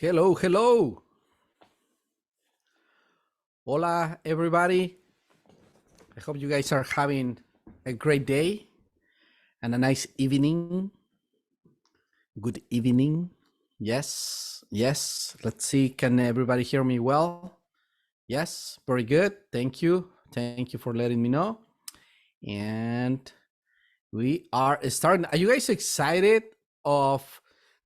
Hello, hello. Hola, everybody. I hope you guys are having a great day and a nice evening. Good evening. Yes, yes. Let's see. Can everybody hear me well? Yes, very good. Thank you. Thank you for letting me know. And we are starting. Are you guys excited of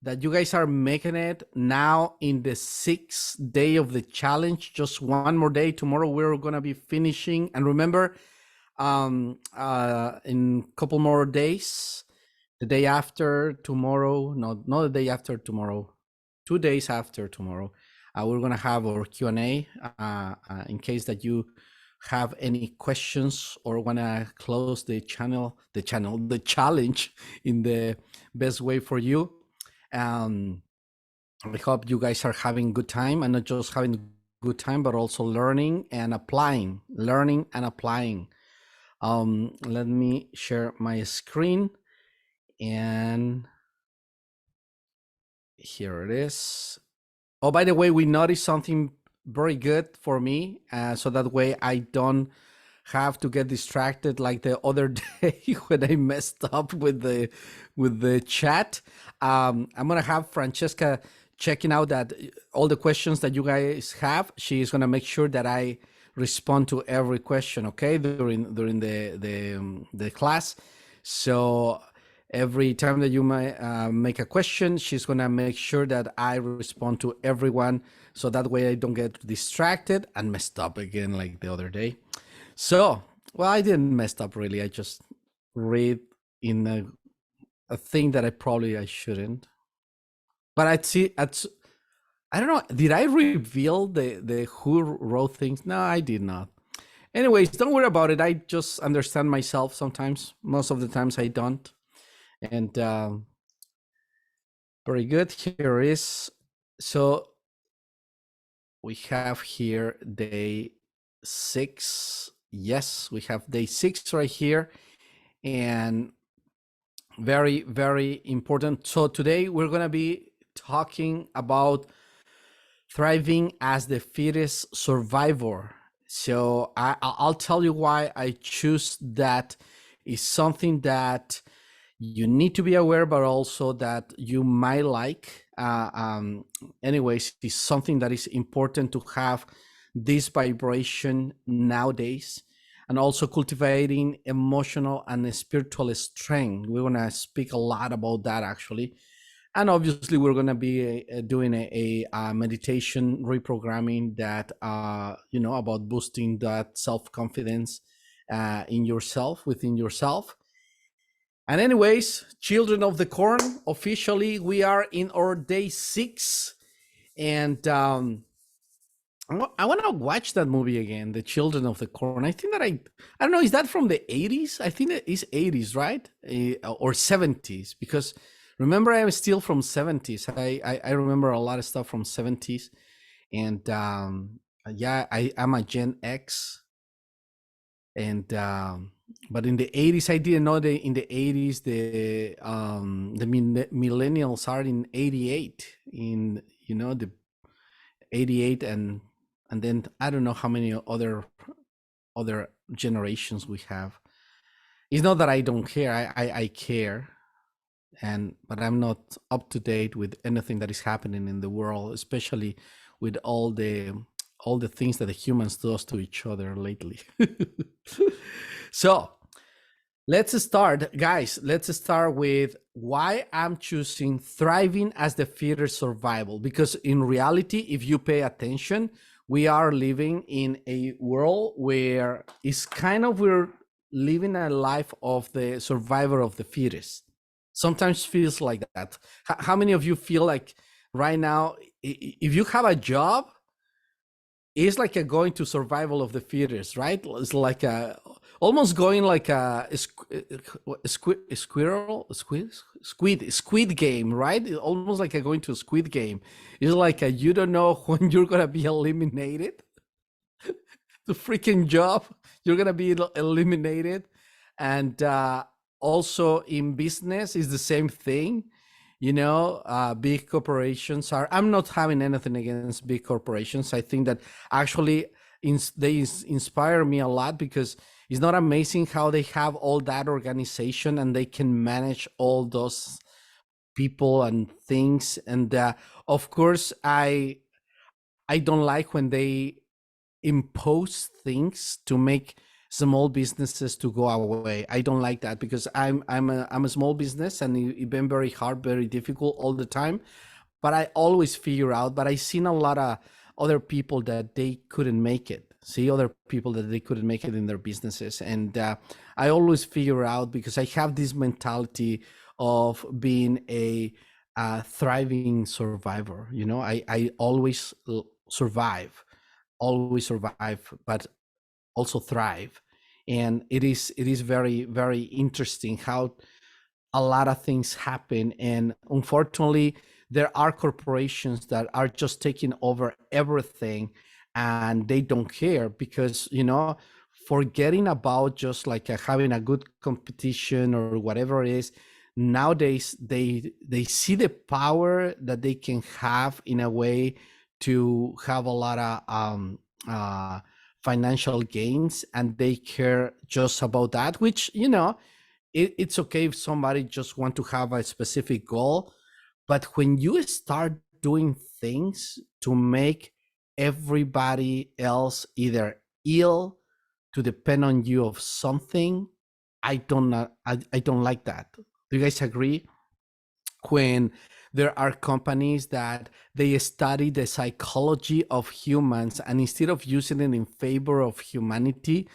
that you guys are making it now in the 6th day of the challenge? Just one more day. Tomorrow we're gonna be finishing. And remember, in a couple more days, the day after tomorrow, no, not the day after tomorrow, 2 days after tomorrow, we're gonna have our Q&A in case that you have any questions or wanna close the challenge in the best way for you. I hope you guys are having good time, and not just having good time, but also learning and applying. Let me share my screen, and here it is. Oh, by the way, we noticed something very good for me, so that way I don't have to get distracted like the other day when I messed up with the chat. I'm gonna have Francesca checking out that all the questions that you guys have. She's gonna make sure that I respond to every question, okay, during the class. So every time that you might make a question, she's gonna make sure that I respond to everyone, so that way I don't get distracted and messed up again like the other day. So, well, I didn't mess up really. I just read in a thing that I shouldn't. But I don't know. Did I reveal the who wrote things? No, I did not. Anyways, don't worry about it. I just understand myself sometimes. Most of the times I don't. And very good. Here is. So we have here day 6. Yes, we have day 6 right here. And very, very important. So today we're going to be talking about thriving as the fittest survivor. So I'll tell you why I choose that. Is something that you need to be aware, but also that you might like. Anyways, it's something that is important to have this vibration nowadays, and also cultivating emotional and spiritual strength. We're going to speak a lot about that actually. And obviously we're going to be doing a meditation reprogramming that, about boosting that self-confidence in yourself, within yourself. And anyways, children of the corn, officially we are in our day 6. And I want to watch that movie again, The Children of the Corn. I think that I don't know, is that from the 80s? I think it is 80s, right? Or 70s, because remember, I'm still from 70s. I remember a lot of stuff from 70s. And yeah, I'm a Gen X. And but in the 80s, I didn't know that in the 80s the millennials are in 88, in the 88, and then I don't know how many other generations we have. It's not that I don't care. I care, but I'm not up to date with anything that is happening in the world, especially with all the things that the humans does to each other lately. So let's start, guys. Let's start with why I'm choosing thriving as the fittest survival. Because in reality, if you pay attention, we are living in a world where it's kind of, we're living a life of the survivor of the fittest. Sometimes feels like that. How many of you feel like right now, if you have a job, it's like a going to survival of the fittest, right? It's like almost going like a squid game, right? Almost like a going to a squid game. It's like you don't know when you're gonna be eliminated. The freaking job, you're gonna be eliminated. And also in business is the same thing. big corporations are, I'm not having anything against big corporations. I think that actually inspire me a lot, because it's not amazing how they have all that organization and they can manage all those people and things. And of course, I don't like when they impose things to make small businesses to go away. I don't like that, because I'm a small business, and it's been very hard, very difficult all the time. But I always figure out. But I seen a lot of other people that they couldn't make it. See other people that they couldn't make it in their businesses, and I always figure out, because I have this mentality of being a thriving survivor. I always survive, but also thrive. And it is very, very interesting how a lot of things happen. And unfortunately, there are corporations that are just taking over everything, and they don't care, because forgetting about just like having a good competition or whatever it is. Nowadays, they see the power that they can have in a way to have a lot of financial gains, and they care just about that, which it's okay if somebody just want to have a specific goal. But when you start doing things to make everybody else either ill, to depend on you of something, I don't like that. Do you guys agree? When there are companies that they study the psychology of humans, and instead of using it in favor of humanity,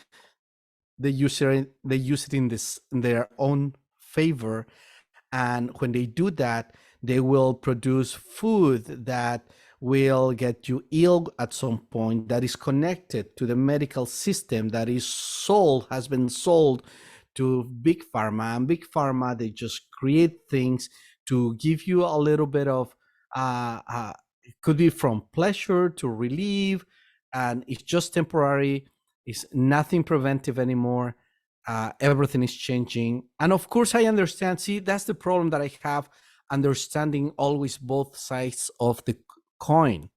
they use it in their own favor. And when they do that, they will produce food that will get you ill at some point, that is connected to the medical system, that has been sold to big pharma. And big pharma, they just create things to give you a little bit of it could be from pleasure to relief, and it's just temporary. It's nothing preventive anymore. Everything is changing. And of course, I understand. See, that's the problem that I have, understanding always both sides of the coin.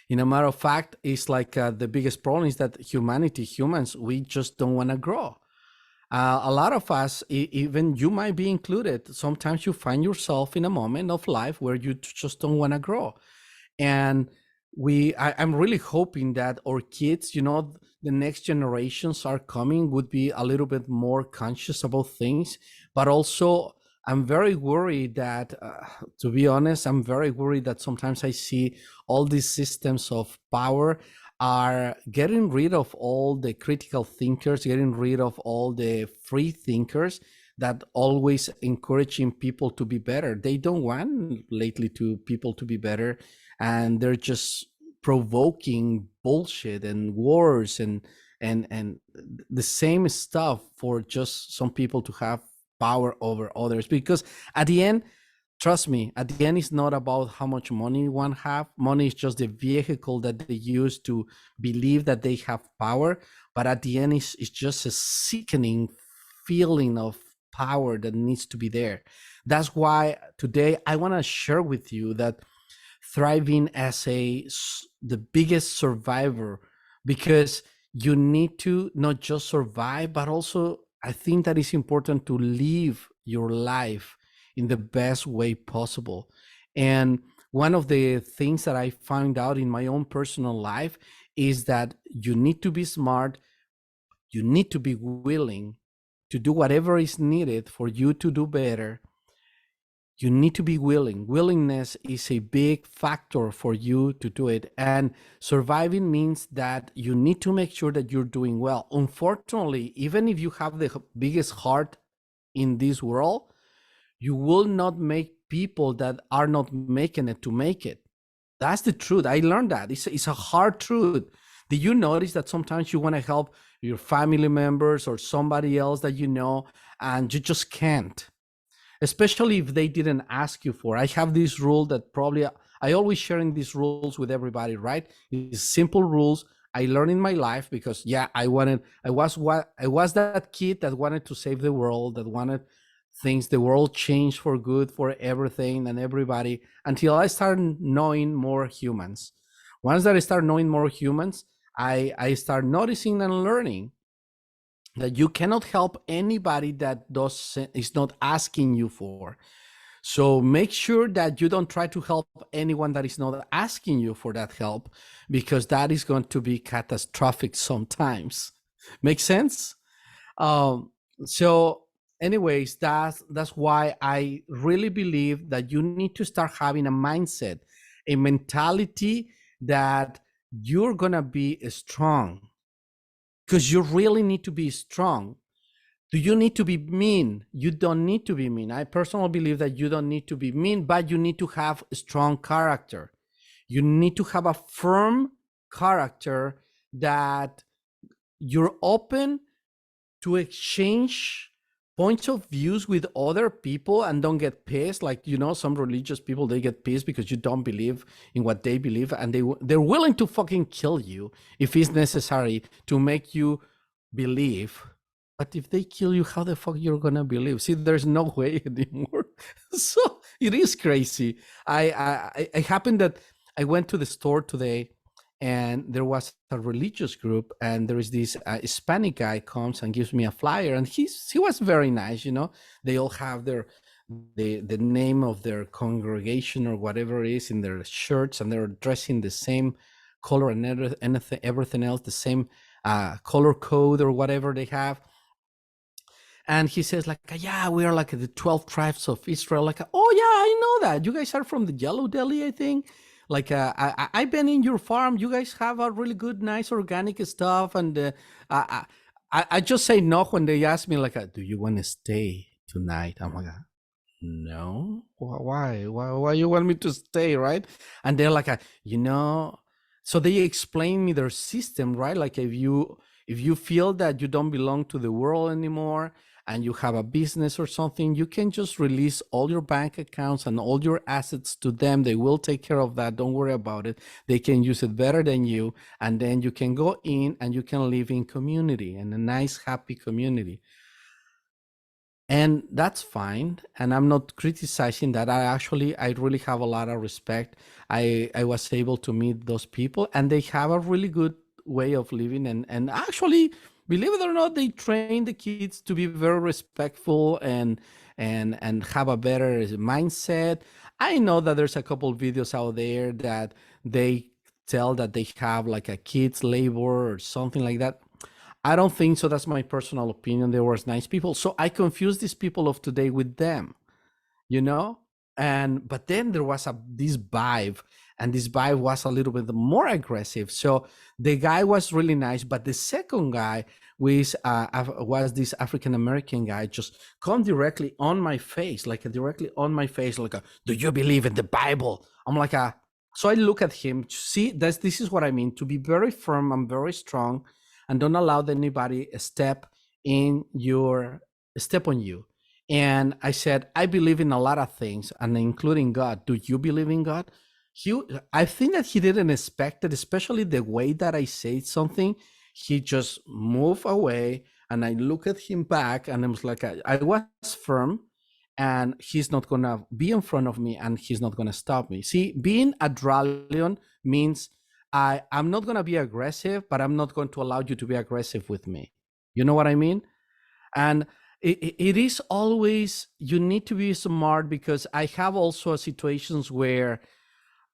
In a matter of fact, it's like the biggest problem is that humans, we just don't want to grow. A lot of us, even you might be included, sometimes you find yourself in a moment of life where you just don't want to grow. And I'm really hoping that our kids, the next generations are coming, would be a little bit more conscious about things. But also, I'm very worried that, to be honest, I'm very worried that sometimes I see all these systems of power are getting rid of all the critical thinkers, getting rid of all the free thinkers that always encouraging people to be better. They don't want lately to people to be better, and they're just provoking bullshit and wars and the same stuff for just some people to have power over others. Because at the end, trust me, at the end, it's not about how much money one have. Money is just the vehicle that they use to believe that they have power. But at the end, it's just a sickening feeling of power that needs to be there. That's why today I want to share with you that thriving as the biggest survivor, because you need to not just survive, but also I think that it's important to live your life in the best way possible. And one of the things that I found out in my own personal life is that you need to be smart, you need to be willing to do whatever is needed for you to do better. You need to be willing. Willingness is a big factor for you to do it. And surviving means that you need to make sure that you're doing well. Unfortunately, even if you have the biggest heart in this world, you will not make people that are not making it to make it. That's the truth. I learned that. It's a hard truth. Did you notice that sometimes you want to help your family members or somebody else that you know, and you just can't? Especially if they didn't ask you for. I have this rule that probably I always sharing these rules with everybody, right? It's simple rules I learned in my life, because I was that kid that wanted to save the world, that wanted things, the world changed for good for everything and everybody, until I started knowing more humans. Once that I start knowing more humans, I start noticing and learning that you cannot help anybody that is not asking you for. So make sure that you don't try to help anyone that is not asking you for that help, because that is going to be catastrophic sometimes. Make sense? Um, so anyways, that's why I really believe that you need to start having a mindset, a mentality that you're gonna be strong, because you really need to be strong. Do you need to be mean? You don't need to be mean. I personally believe that you don't need to be mean, but you need to have a strong character. You need to have a firm character that you're open to exchange points of views with other people and don't get pissed. Like, some religious people, they get pissed because you don't believe in what they believe, and they're willing to fucking kill you if it's necessary to make you believe. But if they kill you, how the fuck you're gonna believe? See, there's no way anymore. So it is crazy. I happened that I went to the store today, and there was a religious group, and there is this Hispanic guy comes and gives me a flyer, and he was very nice. They all have the name of their congregation or whatever it is in their shirts, and they're dressing the same color and everything else, the same color code or whatever they have. And he says, like, yeah, we are like the 12 tribes of Israel. Like, oh yeah, I know that. You guys are from the Yellow Deli, I think. Like, I've been in your farm. You guys have a really good, nice organic stuff. And I just say no when they ask me, like, do you want to stay tonight? I'm like, no. Why you want me to stay, right? And they're like, so they explain me their system, right? Like, if you feel that you don't belong to the world anymore and you have a business or something, you can just release all your bank accounts and all your assets to them. They will take care of that. Don't worry about it. They can use it better than you. And then you can go in and you can live in community, in a nice, happy community. And that's fine. And I'm not criticizing that. I really have a lot of respect. I was able to meet those people, and they have a really good way of living. And actually, believe it or not, they train the kids to be very respectful and have a better mindset. I know that there's a couple of videos out there that they tell that they have like a kids labor or something like that. I don't think so. That's my personal opinion. They were nice people. So I confuse these people of today with them, but then there was this vibe, and this vibe was a little bit more aggressive. So the guy was really nice, but the second guy was this African-American guy, just come directly on my face, like do you believe in the Bible? I'm like, so I look at him, see, this is what I mean, to be very firm and very strong, and don't allow anybody step on you. And I said, I believe in a lot of things, and including God. Do you believe in God? I think that he didn't expect it, especially the way that I said something. He just moved away, and I look at him back, and I was like, I was firm, and he's not gonna be in front of me, and he's not gonna stop me. See, being a Dralion means I'm not gonna be aggressive, but I'm not going to allow you to be aggressive with me. You know what I mean? And it is always, you need to be smart, because I have also situations where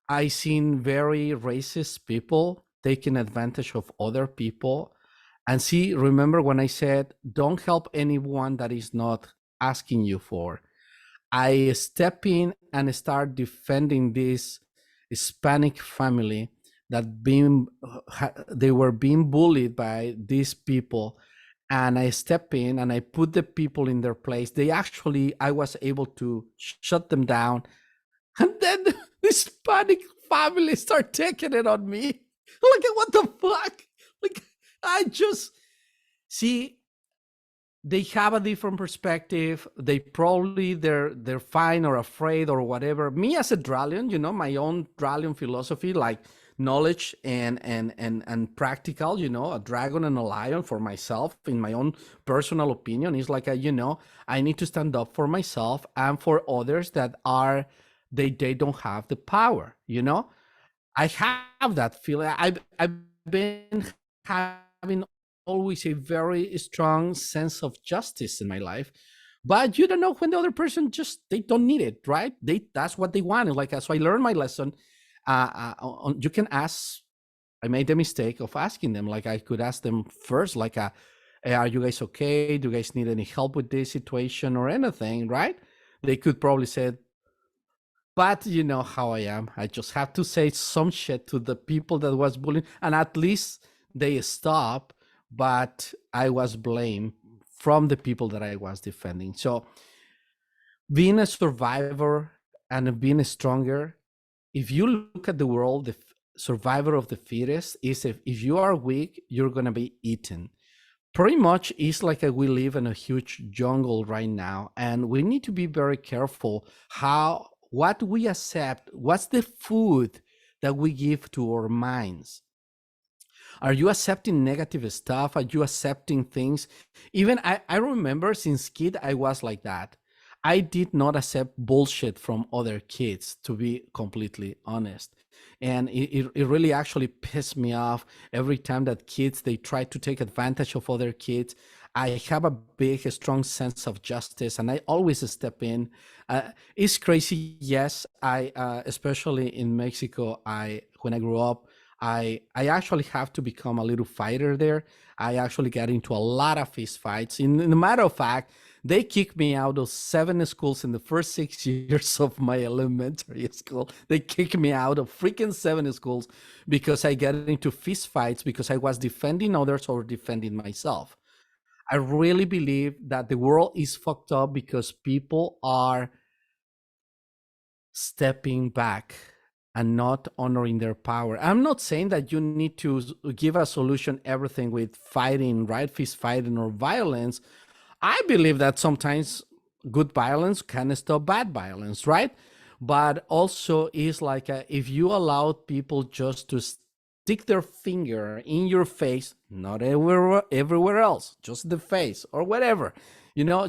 I seen very racist people taking advantage of other people. And see, remember when I said, don't help anyone that is not asking you for. I step in and start defending this Hispanic family that they were being bullied by these people. And I step in and I put the people in their place. I was able to shut them down. And then the Hispanic family start taking it on me. Like, what the fuck? Like, I just see, they have a different perspective. They probably they're fine or afraid or whatever. Me as a Dralion, my own Dralion philosophy, like, knowledge and practical, a dragon and a lion for myself. In my own personal opinion, is like I need to stand up for myself and for others that are they don't have the power. I have that feeling. I've been having always a very strong sense of justice in my life, but you don't know when the other person just they don't need it, right? That's what they want. And like so, I learned my lesson. You can ask. I made the mistake of asking them. Like I could ask them first, like, "Hey, are you guys okay? Do you guys need any help with this situation or anything?" Right? They could probably say, but you know how I am. I just have to say some shit to the people that was bullying, and at least they stop. But I was blamed from the people that I was defending. So being a survivor and being stronger, if you look at the world, the survivor of the fittest is if you are weak, you're gonna be eaten. Pretty much it's like we live in a huge jungle right now, and we need to be very careful what we accept. What's the food that we give to our minds? Are you accepting negative stuff? Are you accepting things? Even I remember since kid I was like that. I did not accept bullshit from other kids, to be completely honest. And it really actually pissed me off every time that kids they try to take advantage of other kids. I have a big, strong sense of justice, and I always step in. It's crazy, yes. I especially in Mexico, I when I grew up, I actually have to become a little fighter there. I actually got into a lot of fist fights. In a matter of fact, they kicked me out of 7 schools in the first 6 years of my elementary school. They kicked me out of freaking 7 schools because I got into fist fights because I was defending others or defending myself. I really believe that the world is fucked up because people are stepping back and not honoring their power. I'm not saying that you need to give a solution everything with fighting, right? Fist fighting or violence. I believe that sometimes good violence can stop bad violence, right? But also is like if you allow people just to stick their finger in your face, not everywhere else, just the face or whatever,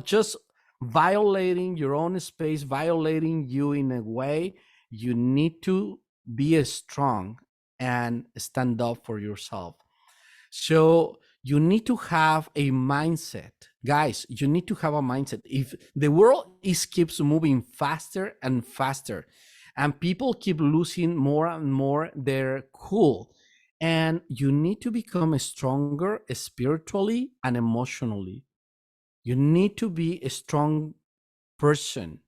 just violating your own space, violating you in a way, you need to be strong and stand up for yourself. So you need to have a mindset, guys. You need to have a mindset. If the world keeps moving faster and faster, and people keep losing more and more their cool, and you need to become stronger spiritually and emotionally. You need to be a strong person.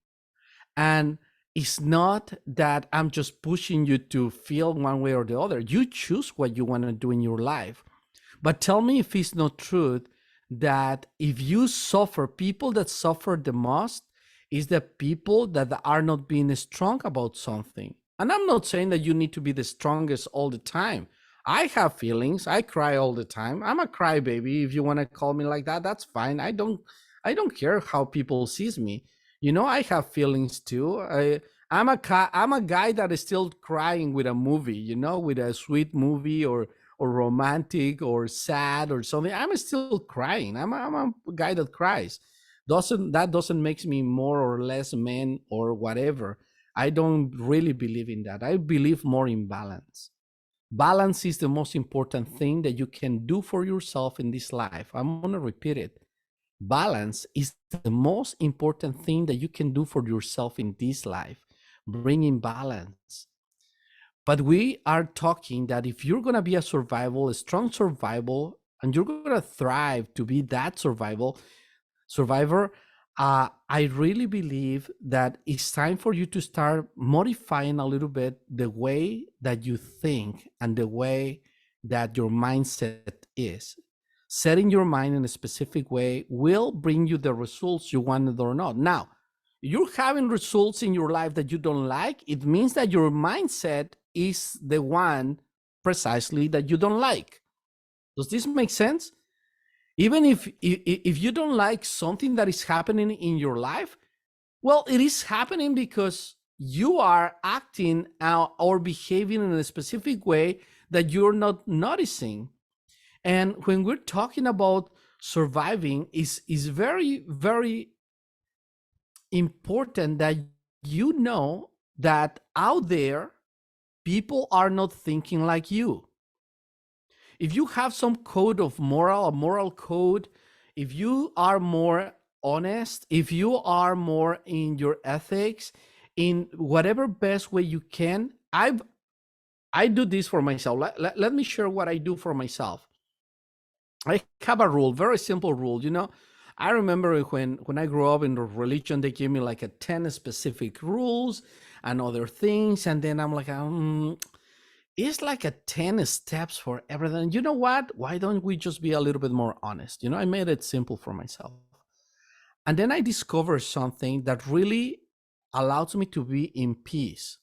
And it's not that I'm just pushing you to feel one way or the other. You choose what you want to do in your life. But tell me if it's not true that if you suffer, people that suffer the most is the people that are not being strong about something. And I'm not saying that you need to be the strongest all the time. I have feelings. I cry all the time. I'm a crybaby. If you want to call me like that, that's fine. I don't care how people sees me. I have feelings too. I'm a guy that is still crying with a movie, with a sweet movie or romantic or sad or something. I'm still crying. I'm a guy that cries. Doesn't make me more or less man or whatever. I don't really believe in that. I believe more in balance. Balance is the most important thing that you can do for yourself in this life. I'm going to repeat it. Balance is the most important thing that you can do for yourself in this life. Bringing balance. But we are talking that if you're going to be a strong survival, and you're going to thrive to be that survivor, I really believe that it's time for you to start modifying a little bit the way that you think and the way that your mindset is. Setting your mind in a specific way will bring you the results you wanted or not. Now, you're having results in your life that you don't like, it means that your mindset is the one precisely that you don't like. Does this make sense? Even if you don't like something that is happening in your life, well, it is happening because you are acting out or behaving in a specific way that you're not noticing. And when we're talking about surviving, is very, very important that you know that out there people are not thinking like you. If you have some code of moral, a moral code, if you are more honest, if you are more in your ethics, in whatever best way you can, I do this for myself. Let me share what I do for myself. I have a rule, very simple rule. You know, I remember when I grew up in the religion, they gave me like a 10 specific rules and other things, and then I'm like, it's like a 10 steps for everything. You know what? Why don't we just be a little bit more honest? You know, I made it simple for myself. And then I discovered something that really allows me to be in peace.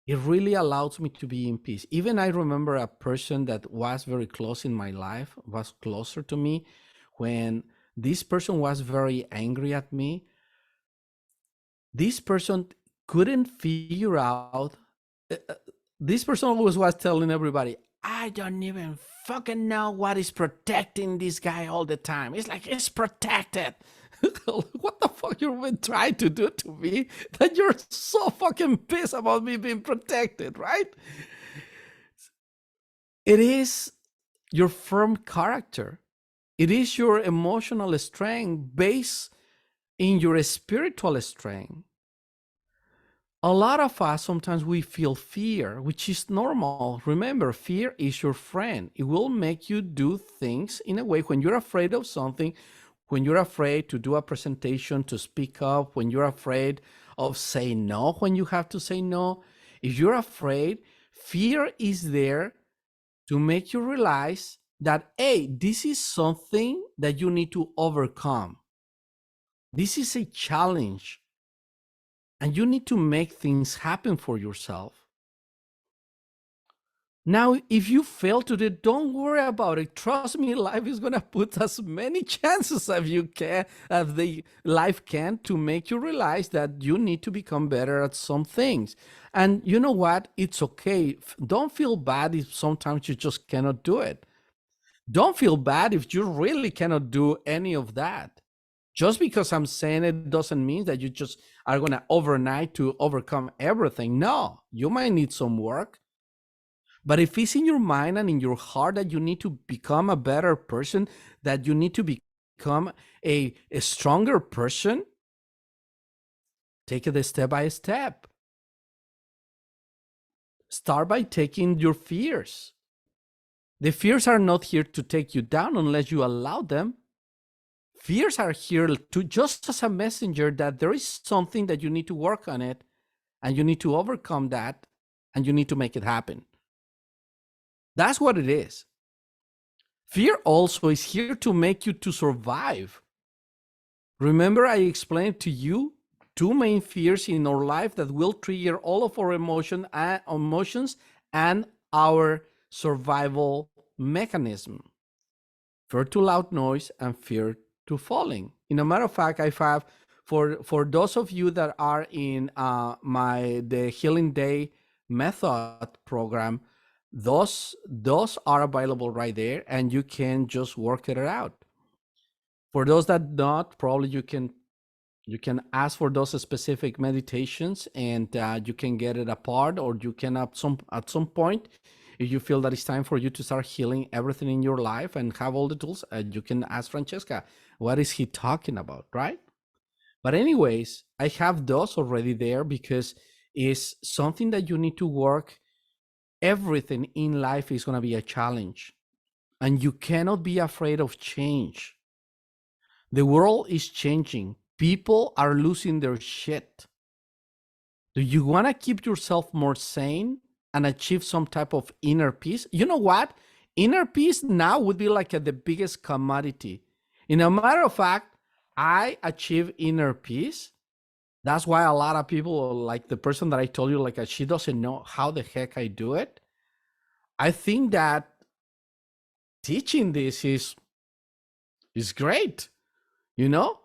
It really allows me to be in peace. Even I remember a person that was very close in my life, was closer to me, when this person was very angry at me. This person couldn't figure out. uh, uh, This person always was telling everybody, I don't even fucking know what is protecting this guy all the time. It's like it's protected. What the fuck you've been trying to do to me that you're so fucking pissed about me being protected, right? It is your firm character. It is your emotional strength based in your spiritual strength. A lot of us, sometimes we feel fear, which is normal. Remember, fear is your friend. It will make you do things in a way when you're afraid of something, when you're afraid to do a presentation, to speak up, when you're afraid of saying no, when you have to say no. If you're afraid, fear is there to make you realize that, hey, this is something that you need to overcome. This is a challenge, and you need to make things happen for yourself. Now, if you fail to do it, don't worry about it. Trust me, life is gonna put as many chances as you can, as the life can, to make you realize that you need to become better at some things. And you know what? It's okay. Don't feel bad if sometimes you just cannot do it. Don't feel bad if you really cannot do any of that. Just because I'm saying it doesn't mean that you just are gonna overnight to overcome everything. No, you might need some work. But if it's in your mind and in your heart that you need to become a better person, that you need to become a stronger person, take it step by step. Start by taking your fears. The fears are not here to take you down unless you allow them. Fears are here to just as a messenger that there is something that you need to work on it, and you need to overcome that, and you need to make it happen. That's what it is. Fear also is here to make you to survive. Remember, I explained to you two main fears in our life that will trigger all of our emotions and our survival mechanism. Fear to loud noise and fear to falling. In a matter of fact, I have for those of you that are in the Healing Day method program, those are available right there, and you can just work it out. For those that not, probably you can ask for those specific meditations, and you can get it apart, or you can at some point, if you feel that it's time for you to start healing everything in your life and have all the tools, you can ask Francesca, what is he talking about, right? But anyways, I have those already there because it's something that you need to work. Everything in life is going to be a challenge, and you cannot be afraid of change. The world is changing. People are losing their shit. Do you want to keep yourself more sane and achieve some type of inner peace? You know what? Inner peace now would be like the biggest commodity. In a matter of fact, I achieve inner peace. That's why a lot of people, like the person that I told you, like she doesn't know how the heck I do it. I think that teaching this is great, you know?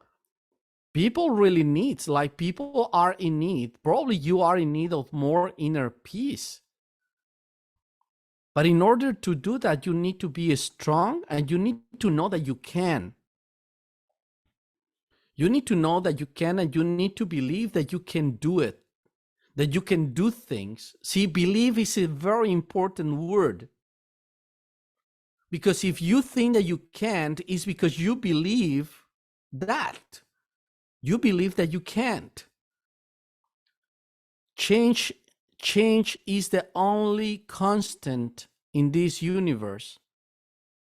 People really need, like people are in need. Probably you are in need of more inner peace. But in order to do that, you need to be strong and you need to know that you can. You need to know that you can, and you need to believe that you can do it, that you can do things. See, believe is a very important word. Because if you think that you can't, it's because you believe that. You believe that you can't. Change is the only constant in this universe.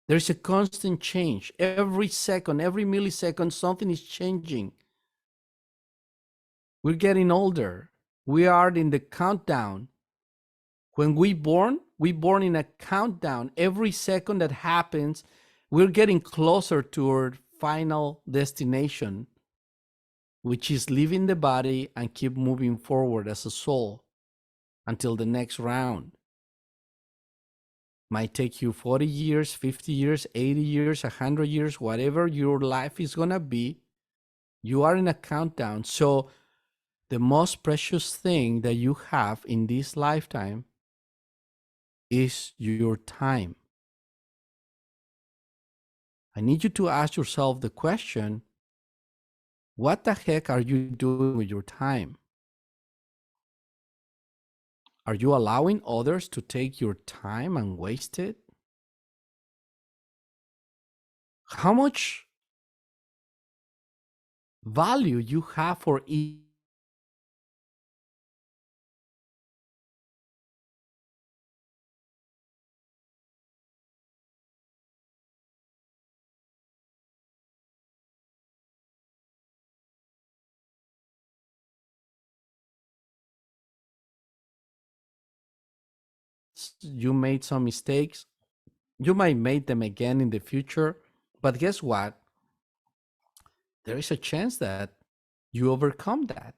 There's a constant change. Every second, every millisecond, something is changing. We're getting older. We are in the countdown. When we born in a countdown. Every second that happens, we're getting closer to our final destination, which is leaving the body and keep moving forward as a soul until the next round. Might take you 40 years, 50 years, 80 years, 100 years, whatever your life is going to be. You are in a countdown. So the most precious thing that you have in this lifetime is your time. I need you to ask yourself the question, what the heck are you doing with your time? Are you allowing others to take your time and waste it? How much value you have for each? You made some mistakes. You might make them again in the future, but guess what? There is a chance that you overcome that.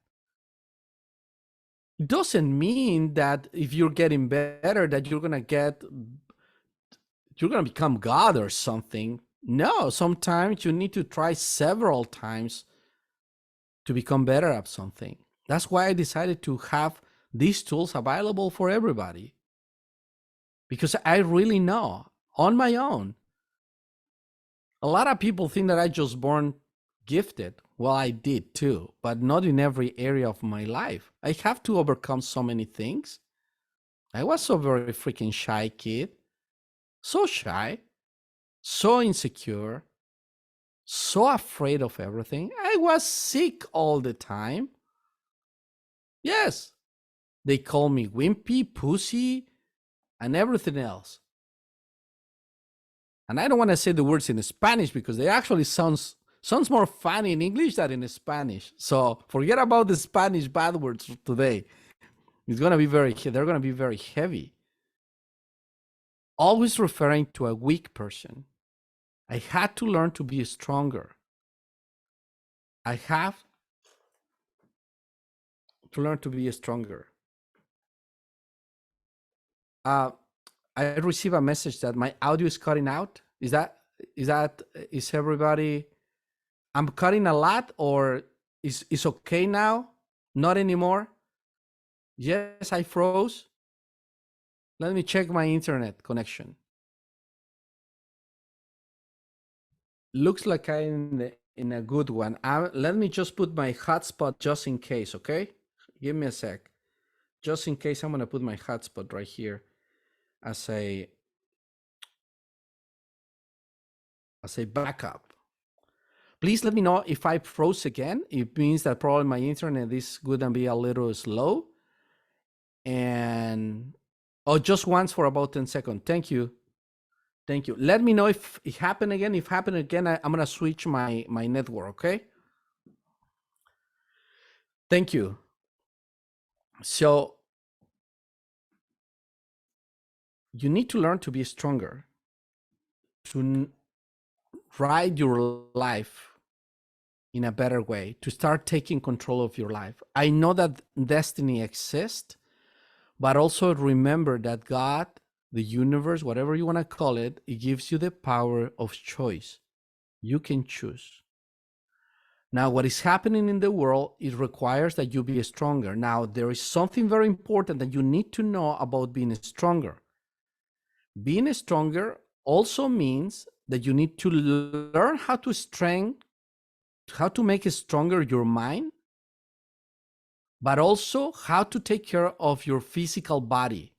It doesn't mean that if you're getting better that you're going to become God or something. No, sometimes you need to try several times to become better at something. That's why I decided to have these tools available for everybody. Because I really know on my own, a lot of people think that I just born gifted. Well, I did too, but not in every area of my life. I have to overcome so many things. I was so very freaking shy kid, so shy, so insecure, so afraid of everything. I was sick all the time. Yes, they call me wimpy, pussy, and everything else. And I don't want to say the words in Spanish because they actually sounds more funny in English than in Spanish. So forget about the Spanish bad words today. It's gonna be they're gonna be very heavy. Always referring to a weak person. I had to learn to be stronger. I have to learn to be stronger. I receive a message that my audio is cutting out. Is everybody? I'm cutting a lot, or is okay now? Not anymore. Yes, I froze. Let me check my internet connection. Looks like I'm in a good one. Let me just put my hotspot just in case, okay? Give me a sec. Just in case, I'm gonna put my hotspot right here as a backup. Please let me know if I froze again. It means that probably my internet is gonna be a little slow. And just once for about 10 seconds. Thank you. Thank you. Let me know if it happened again. If it happened again, I'm gonna switch my network, okay? Thank you. So you need to learn to be stronger, to ride your life in a better way, to start taking control of your life. I know that destiny exists, but also remember that God, the universe, whatever you want to call it, it gives you the power of choice. You can choose. Now, what is happening in the world, it requires that you be stronger. Now, there is something very important that you need to know about being stronger. Being stronger also means that you need to learn how to make stronger your mind, but also how to take care of your physical body.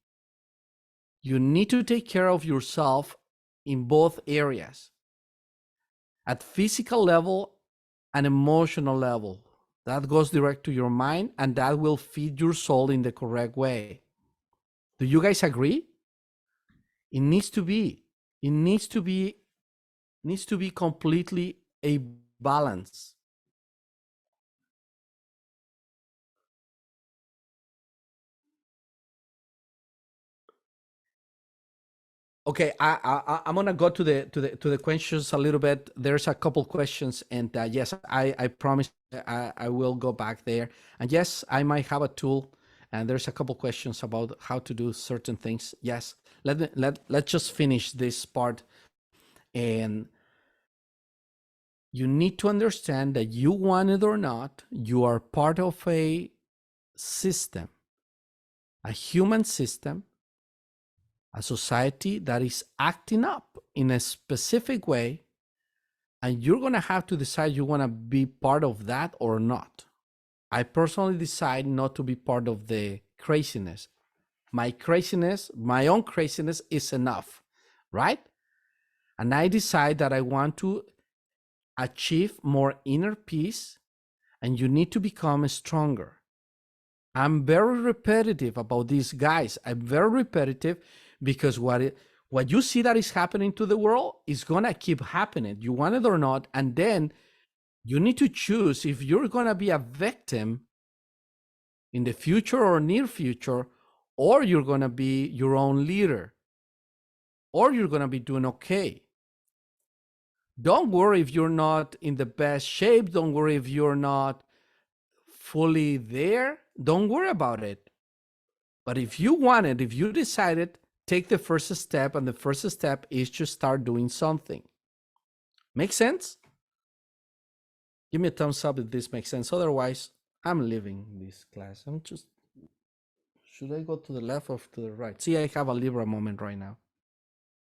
You need to take care of yourself in both areas, at physical level and emotional level. That goes direct to your mind, and that will feed your soul in the correct way. Do you guys agree? It needs to be. It needs to be completely a balance. Okay, I'm gonna go to the questions a little bit. There's a couple questions, and yes, I promise I will go back there. And yes, I might have a tool, and there's a couple questions about how to do certain things. Yes, let's just finish this part. And you need to understand that you want it or not, you are part of a system, a human system, a society that is acting up in a specific way, and you're going to have to decide you want to be part of that or not. I personally decide not to be part of the craziness. My craziness, my own craziness is enough, right? And I decide that I want to achieve more inner peace, and you need to become stronger. I'm very repetitive about these guys. I'm very repetitive because what you see that is happening to the world is gonna keep happening. You want it or not, and then you need to choose if you're gonna be a victim in the future or near future, or you're gonna be your own leader, or you're gonna be doing okay. Don't worry if you're not in the best shape. Don't worry if you're not fully there. Don't worry about it. But if you want it, if you decided, take the first step, and the first step is to start doing something. Make sense? Give me a thumbs up if this makes sense. Otherwise, I'm leaving this class. Should I go to the left or to the right? See, I have a Libra moment right now.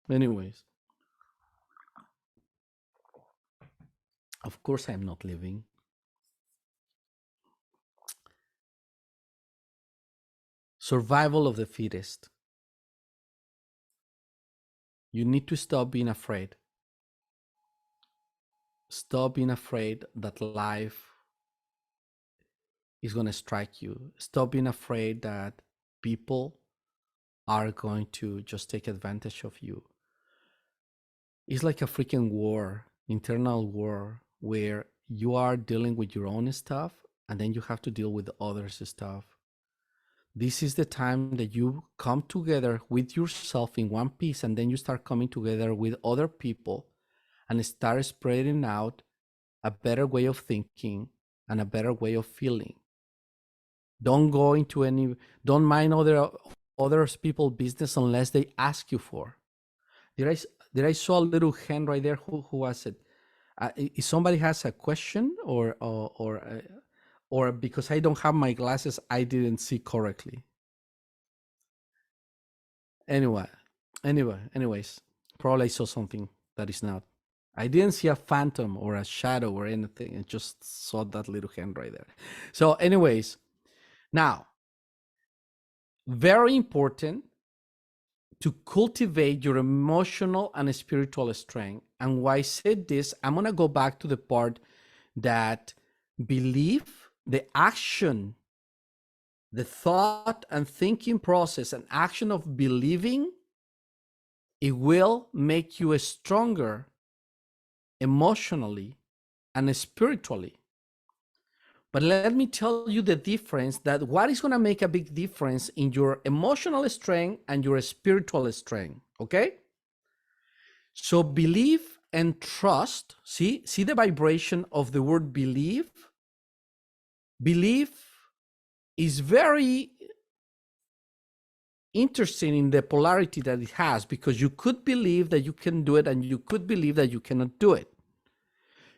Anyways, of course I'm not leaving. Survival of the fittest. You need to stop being afraid. Stop being afraid that life is going to strike you. Stop being afraid that people are going to just take advantage of you. It's like a freaking war, internal war, where you are dealing with your own stuff and then you have to deal with others' stuff. This is the time that you come together with yourself in one piece, and then you start coming together with other people and start spreading out a better way of thinking and a better way of feeling. Don't mind others people's business unless they ask you for. Did I saw a little hand right there? Who was it? If somebody has a question or because I don't have my glasses, I didn't see correctly. Anyways, probably I saw something that is not. I didn't see a phantom or a shadow or anything. I just saw that little hand right there. So anyways, now, very important to cultivate your emotional and spiritual strength. And why I said this, I'm going to go back to the part that belief, the action, the thought and thinking process and action of believing, it will make you stronger emotionally and spiritually. But let me tell you the difference, that what is going to make a big difference in your emotional strength and your spiritual strength, okay? So belief and trust, see the vibration of the word believe? Belief is very interesting in the polarity that it has, because you could believe that you can do it and you could believe that you cannot do it.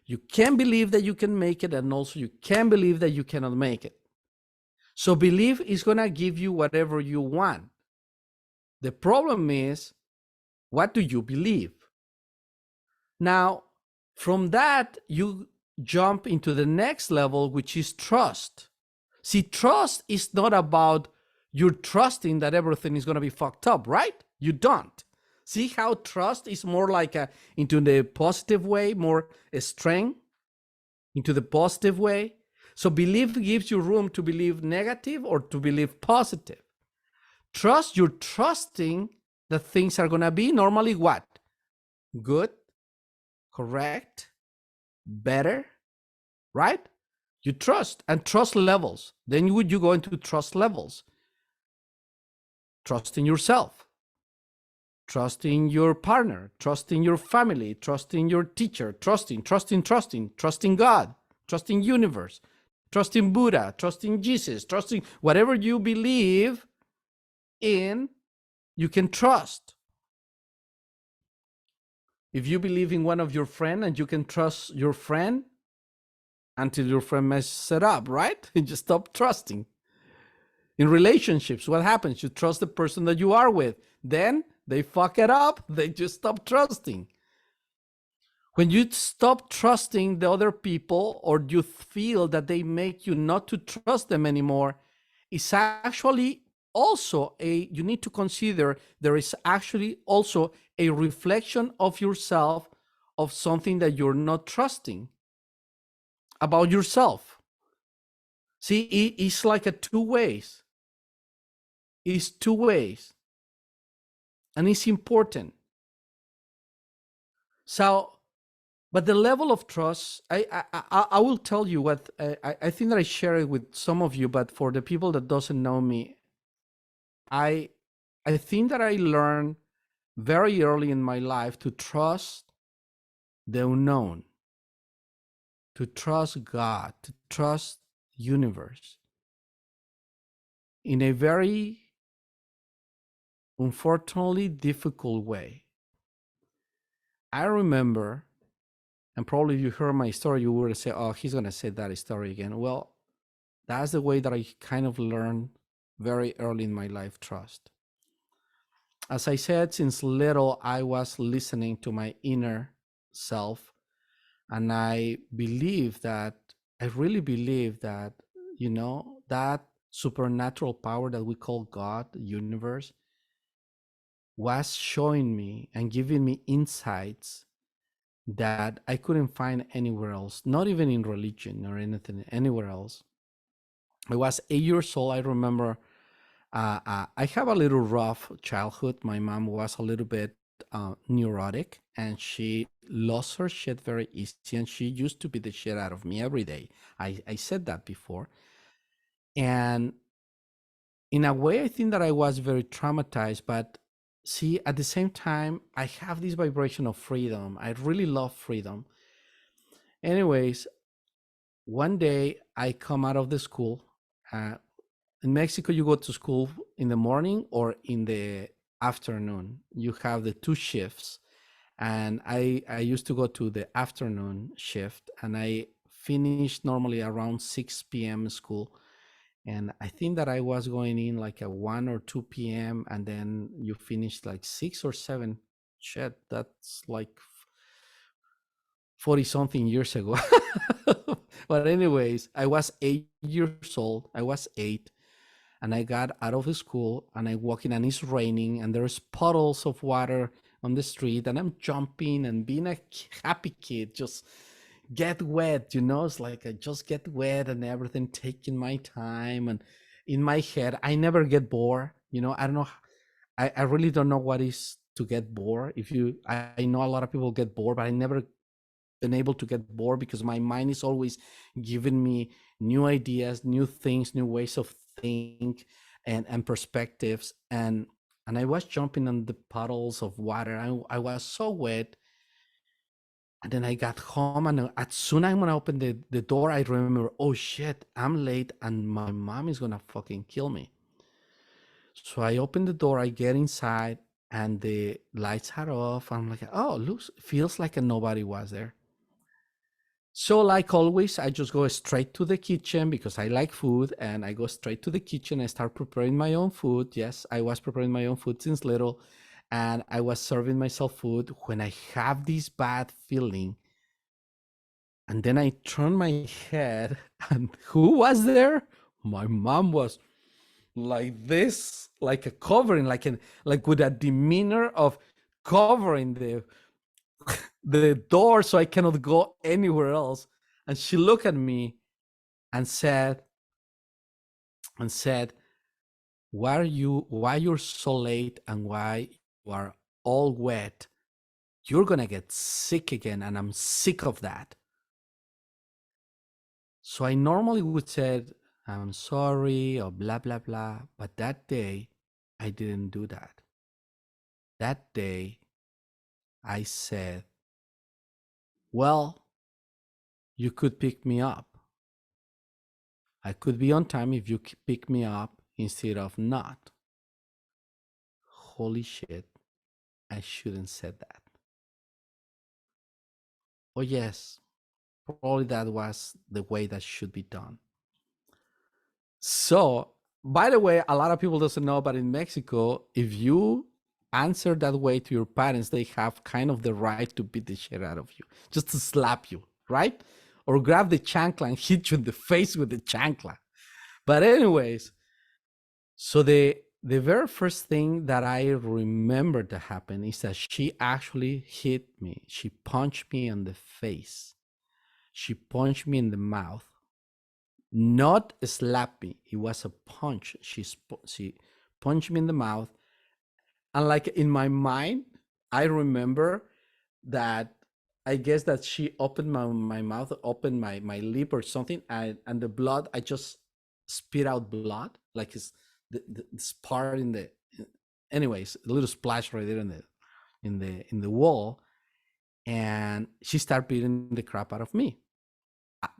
You can believe that you can make it, and also you can believe that you cannot make it. So belief is going to give you whatever you want. The problem is, what do you believe? Now, from that, you jump into the next level, which is trust. See, trust is not about you're trusting that everything is going to be fucked up, right? You don't. See how trust is more like into the positive way, more strength into the positive way. So belief gives you room to believe negative or to believe positive. Trust, you're trusting that things are going to be normally what? Good, correct, better, right? You trust, and trust levels. Then would you go into trust levels? Trust in yourself, trust in your partner, trust in your family, trust in your teacher, trust in God, trust in universe, trust in Buddha, trust in Jesus, trust in whatever you believe in, you can trust. If you believe in one of your friends and you can trust your friend until your friend messes it up, right? You just stop trusting. In relationships, what happens? You trust the person that you are with. Then they fuck it up. They just stop trusting. When you stop trusting the other people, or you feel that they make you not to trust them anymore, it's actually also you need to consider there is actually also a reflection of yourself of something that you're not trusting about yourself. See, it's like a two ways. It's two ways. And it's important. So, but the level of trust, I will tell you what, I think that I share it with some of you, but for the people that doesn't know me, I think that I learned very early in my life to trust the unknown, to trust God, to trust universe in a very unfortunately difficult way. I remember, and probably if you heard my story, you would say, oh, he's going to say that story again. Well, that's the way that I kind of learned very early in my life trust. As I said, since little, I was listening to my inner self. And I believe that, I really believe that, you know, that supernatural power that we call God, the universe, was showing me and giving me insights that I couldn't find anywhere else, not even in religion or anything, anywhere else. I was 8 years old. I remember I have a little rough childhood. My mom was a little bit neurotic, and she lost her shit very easy, and she used to beat the shit out of me every day. I said that before. And in a way, I think that I was very traumatized, but see, at the same time, I have this vibration of freedom. I really love freedom. Anyways, one day I come out of the school. In Mexico, you go to school in the morning or in the afternoon. You have the two shifts. And I used to go to the afternoon shift, and I finished normally around 6 p.m. school. And I think that I was going in like at 1 or 2 p.m. and then you finished like 6 or 7. Shit, that's like 40 something years ago. But anyways, I was 8 years old. I was 8, and I got out of the school and I walk in, and it's raining and there's puddles of water on the street, and I'm jumping and being a happy kid, just get wet, you know. It's like I just get wet and everything, taking my time. And in my head, I never get bored, you know. I don't know, I really don't know what is to get bored. If you, I know a lot of people get bored, but I never been able to get bored because my mind is always giving me new ideas, new things, new ways of think, and perspectives. And I was jumping on the puddles of water. I was so wet. And then I got home, and as soon as I'm gonna open the door, I remember, oh shit, I'm late and my mom is gonna fucking kill me. So I open the door, I get inside, and the lights are off. I'm like, oh, looks, feels like nobody was there. So, like always, I just go straight to the kitchen because I like food, and I go straight to the kitchen. I start preparing my own food. Yes, I was preparing my own food since little, and I was serving myself food when I have this bad feeling. And then I turn my head, and who was there? My mom was like this, like a covering, like with a demeanor of covering the door so I cannot go anywhere else. And she looked at me and said, why you're so late and why you are all wet? You're gonna get sick again, and I'm sick of that. So I normally would say, I'm sorry, or blah, blah, blah. But that day, I didn't do that. That day, I said, well, you could pick me up. I could be on time if you pick me up instead of not. Holy shit, I shouldn't said that. Oh yes, probably that was the way that should be done. So, by the way, a lot of people doesn't know, but in Mexico, if you answer that way to your parents, they have kind of the right to beat the shit out of you, just to slap you, right? Or grab the chancla and hit you in the face with the chancla. But anyways, so the very first thing that I remember that happened is that she actually hit me. She punched me in the face. She punched me in the mouth. Not slap me. It was a punch. She punched me in the mouth. And like in my mind, I remember that I guess that she opened my mouth, opened my lip or something, and the blood, I just spit out blood, like it's this part in the, anyways, a little splash right there in the wall, and she started beating the crap out of me,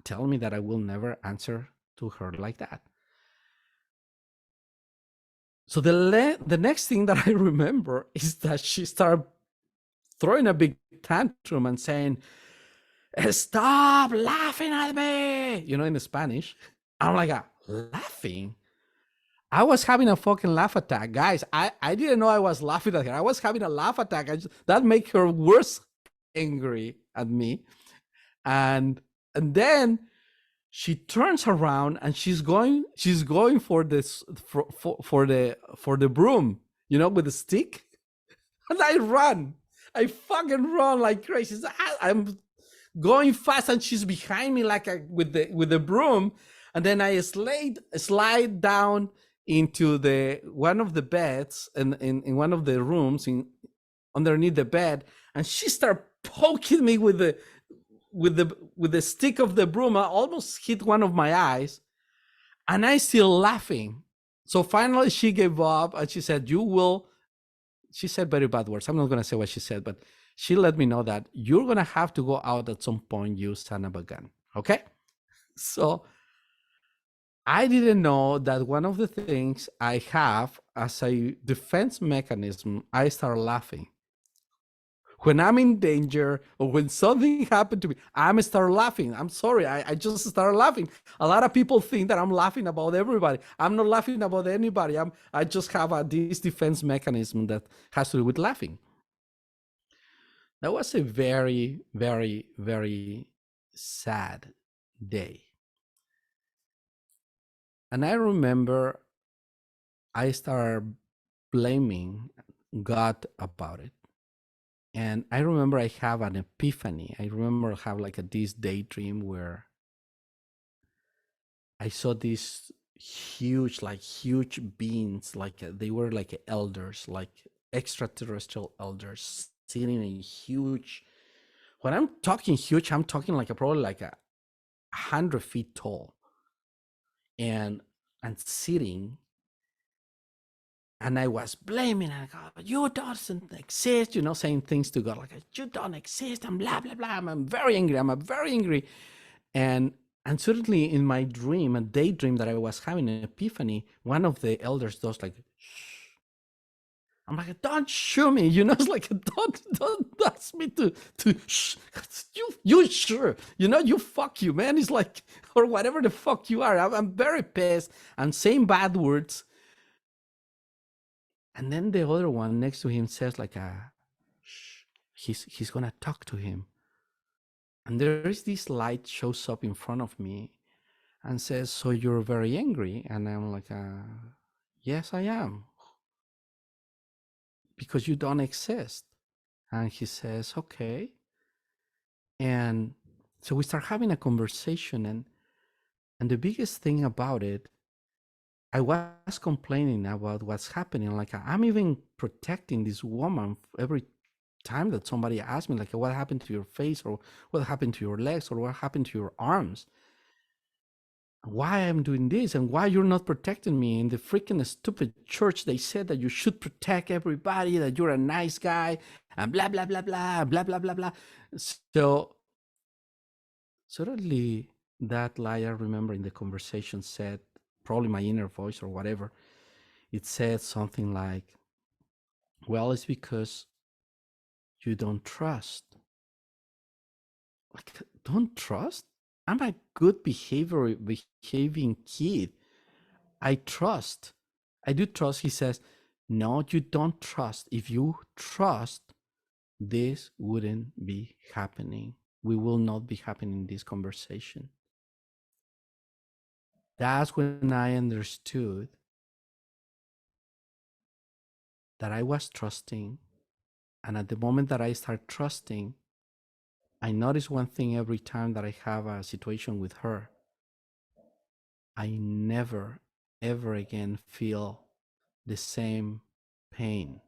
telling me that I will never answer to her like that. So the next thing that I remember is that she started throwing a big tantrum and saying, "Stop laughing at me," in Spanish. I'm like, laughing? I was having a fucking laugh attack. Guys, I didn't know I was laughing at her. I was having a laugh attack. That made her worse angry at me. And then she turns around and she's going for this for the broom, with the stick. And I run. I fucking run like crazy. I'm going fast and she's behind me like with the broom, and then I slide down into the one of the beds in one of the rooms underneath the bed, and she started poking me with the stick of the broom. I almost hit one of my eyes, and I still laughing. So finally she gave up and she said, she said very bad words. I'm not going to say what she said, but she let me know that you're going to have to go out at some point, you son of a gun. Okay? So I didn't know that one of the things I have as a defense mechanism, I start laughing. When I'm in danger or when something happened to me, I'm start laughing. I'm sorry, I just start laughing. A lot of people think that I'm laughing about everybody. I'm not laughing about anybody. I just have this defense mechanism that has to do with laughing. That was a very, very, very sad day. And I remember I started blaming God about it. And I remember I have an epiphany. I remember I have like this daydream where I saw these huge beings, they were like elders, like extraterrestrial elders sitting in huge. When I'm talking huge, I'm talking like probably like 100 feet tall, and sitting. And I was blaming and God, you doesn't exist, saying things to God like, you don't exist, and blah, blah, blah. I'm very angry. I'm very angry. And suddenly in my dream, a daydream that I was having, an epiphany, one of the elders does like, shh. I'm like, don't shoot me, you know. It's like, don't ask me to you sure, you know, you fuck you, man. It's like, or whatever the fuck you are. I'm very pissed. I'm saying bad words, and then the other one next to him says like, shh, he's gonna talk to him, and there is this light shows up in front of me and says, so you're very angry, and I'm like, yes, I am, because you don't exist. And he says, okay. And so we start having a conversation, and the biggest thing about it, I was complaining about what's happening. Like, I'm even protecting this woman every time that somebody asks me, like, what happened to your face, or what happened to your legs, or what happened to your arms? Why I'm doing this, and why you're not protecting me? In the freaking stupid church, they said that you should protect everybody, that you're a nice guy, and blah blah blah blah blah blah blah blah. So suddenly that lie, I remember in the conversation, said, probably my inner voice or whatever, it said something like, well, it's because you don't trust. Like, don't trust? I'm a good behaving kid. I trust. I do trust. He says, no, you don't trust. If you trust, this wouldn't be happening. We will not be happening in this conversation. That's when I understood that I was trusting. And at the moment that I start trusting, I notice one thing every time that I have a situation with her. I never, ever again feel the same pain.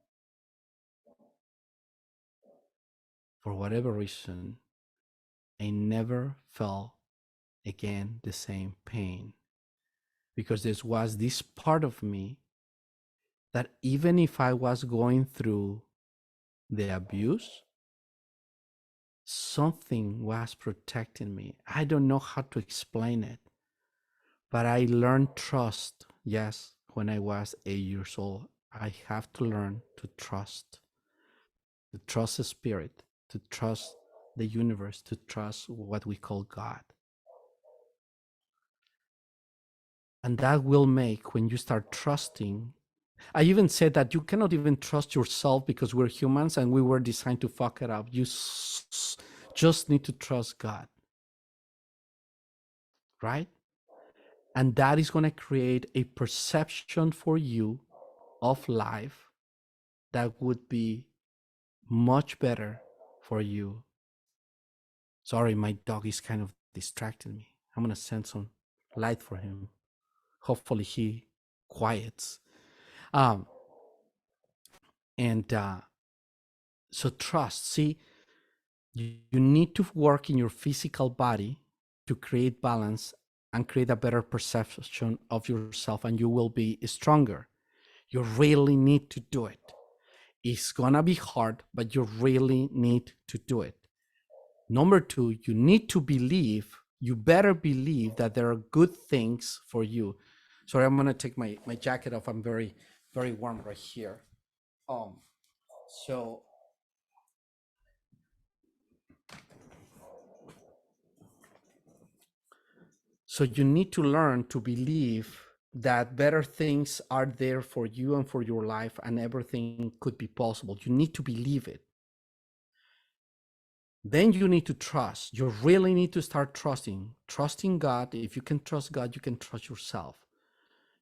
For whatever reason, I never felt again the same pain. Because there was this part of me that even if I was going through the abuse, something was protecting me. I don't know how to explain it, but I learned trust. Yes, when I was 8 years old, I have to learn to trust the spirit, to trust the universe, to trust what we call God. And that will make, when you start trusting, I even said that you cannot even trust yourself because we're humans and we were designed to fuck it up. You just need to trust God, right? And that is going to create a perception for you of life that would be much better for you. Sorry, my dog is kind of distracting me. I'm going to send some light for him. Hopefully he quiets. Um, and so trust, see, you need to work in your physical body to create balance and create a better perception of yourself, and you will be stronger. You really need to do it. It's gonna be hard, but you really need to do it. Number two, you need to believe, you better believe that there are good things for you. Sorry, I'm gonna take my jacket off. I'm very, very warm right here. So So you need to learn to believe that better things are there for you and for your life, and everything could be possible. You need to believe it. Then you need to trust. You really need to start trusting God. If you can trust God, you can trust yourself.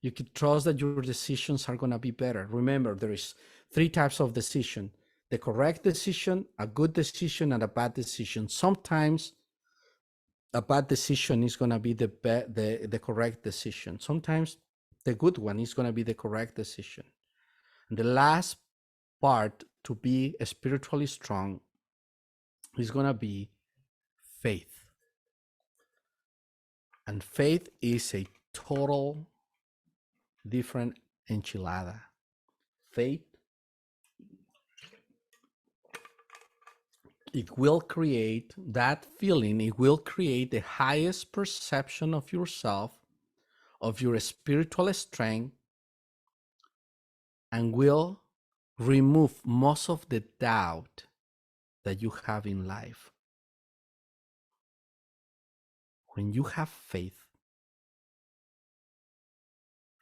You can trust that your decisions are going to be better. Remember, there is 3 types of decision: the correct decision, a good decision, and a bad decision. Sometimes a bad decision is going to be the correct decision. Sometimes the good one is going to be the correct decision. And the last part to be spiritually strong is going to be faith. And faith is a total different enchilada. Faith, it will create that feeling, it will create the highest perception of yourself, of your spiritual strength, and will remove most of the doubt that you have in life. When you have faith,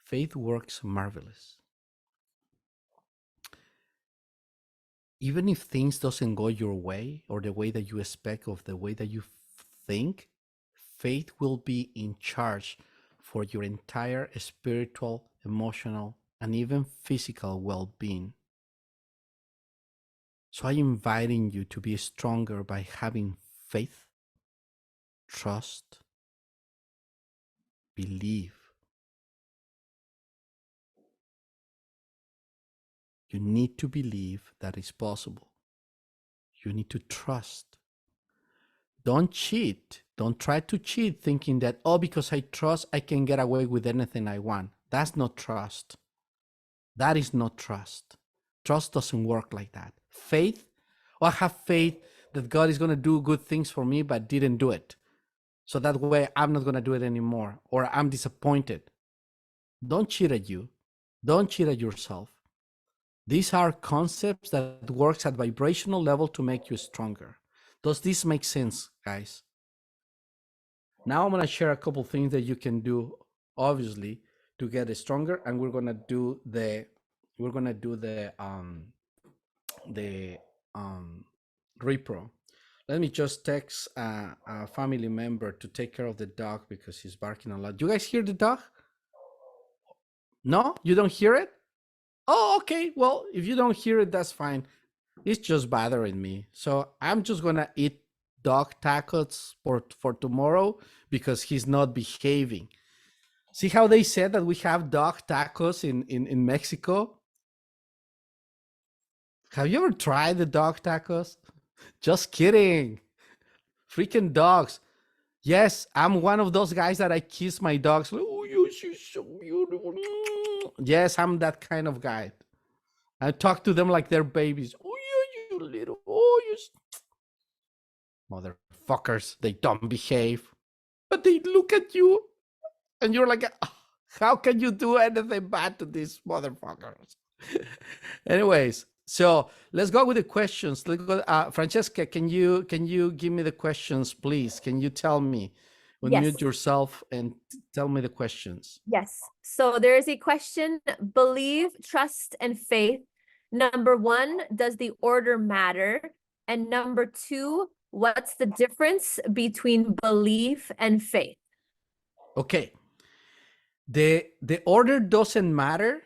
faith works marvelous. Even if things doesn't go your way or the way that you expect of the way that you think, faith will be in charge for your entire spiritual, emotional, and even physical well-being. So I'm inviting you to be stronger by having faith, trust, believe. You need to believe that it's possible. You need to trust. Don't cheat. Don't try to cheat thinking that, oh, because I trust, I can get away with anything I want. That's not trust. That is not trust. Trust doesn't work like that. Faith, I have faith that God is going to do good things for me, but didn't do it. So that way I'm not going to do it anymore, or I'm disappointed. Don't cheat at you. Don't cheat at yourself. These are concepts that works at vibrational level to make you stronger. Does this make sense, guys? Now I'm going to share a couple things that you can do, obviously, to get stronger, and we're going to do the repro. Let me just text a family member to take care of the dog because he's barking a lot. You guys hear the dog? No, you don't hear it? Oh, okay. Well, if you don't hear it, that's fine. It's just bothering me. So I'm just gonna eat dog tacos for tomorrow because he's not behaving. See how they said that we have dog tacos in Mexico? Have you ever tried the dog tacos? Just kidding. Freaking dogs. Yes, I'm one of those guys that I kiss my dogs. Oh, she's so beautiful. Yes, I'm that kind of guy. I talk to them like they're babies. Oh, you little. Oh, you motherfuckers. They don't behave. But they look at you and you're like, how can you do anything bad to these motherfuckers? Anyways, so let's go with the questions. Let's go, Francesca, can you give me the questions, please? Can you tell me? Unmute yourself and tell me the questions. Yes. So there is a question: believe, trust, and faith. Number one, does the order matter? And number two, what's the difference between belief and faith? Okay. The order doesn't matter.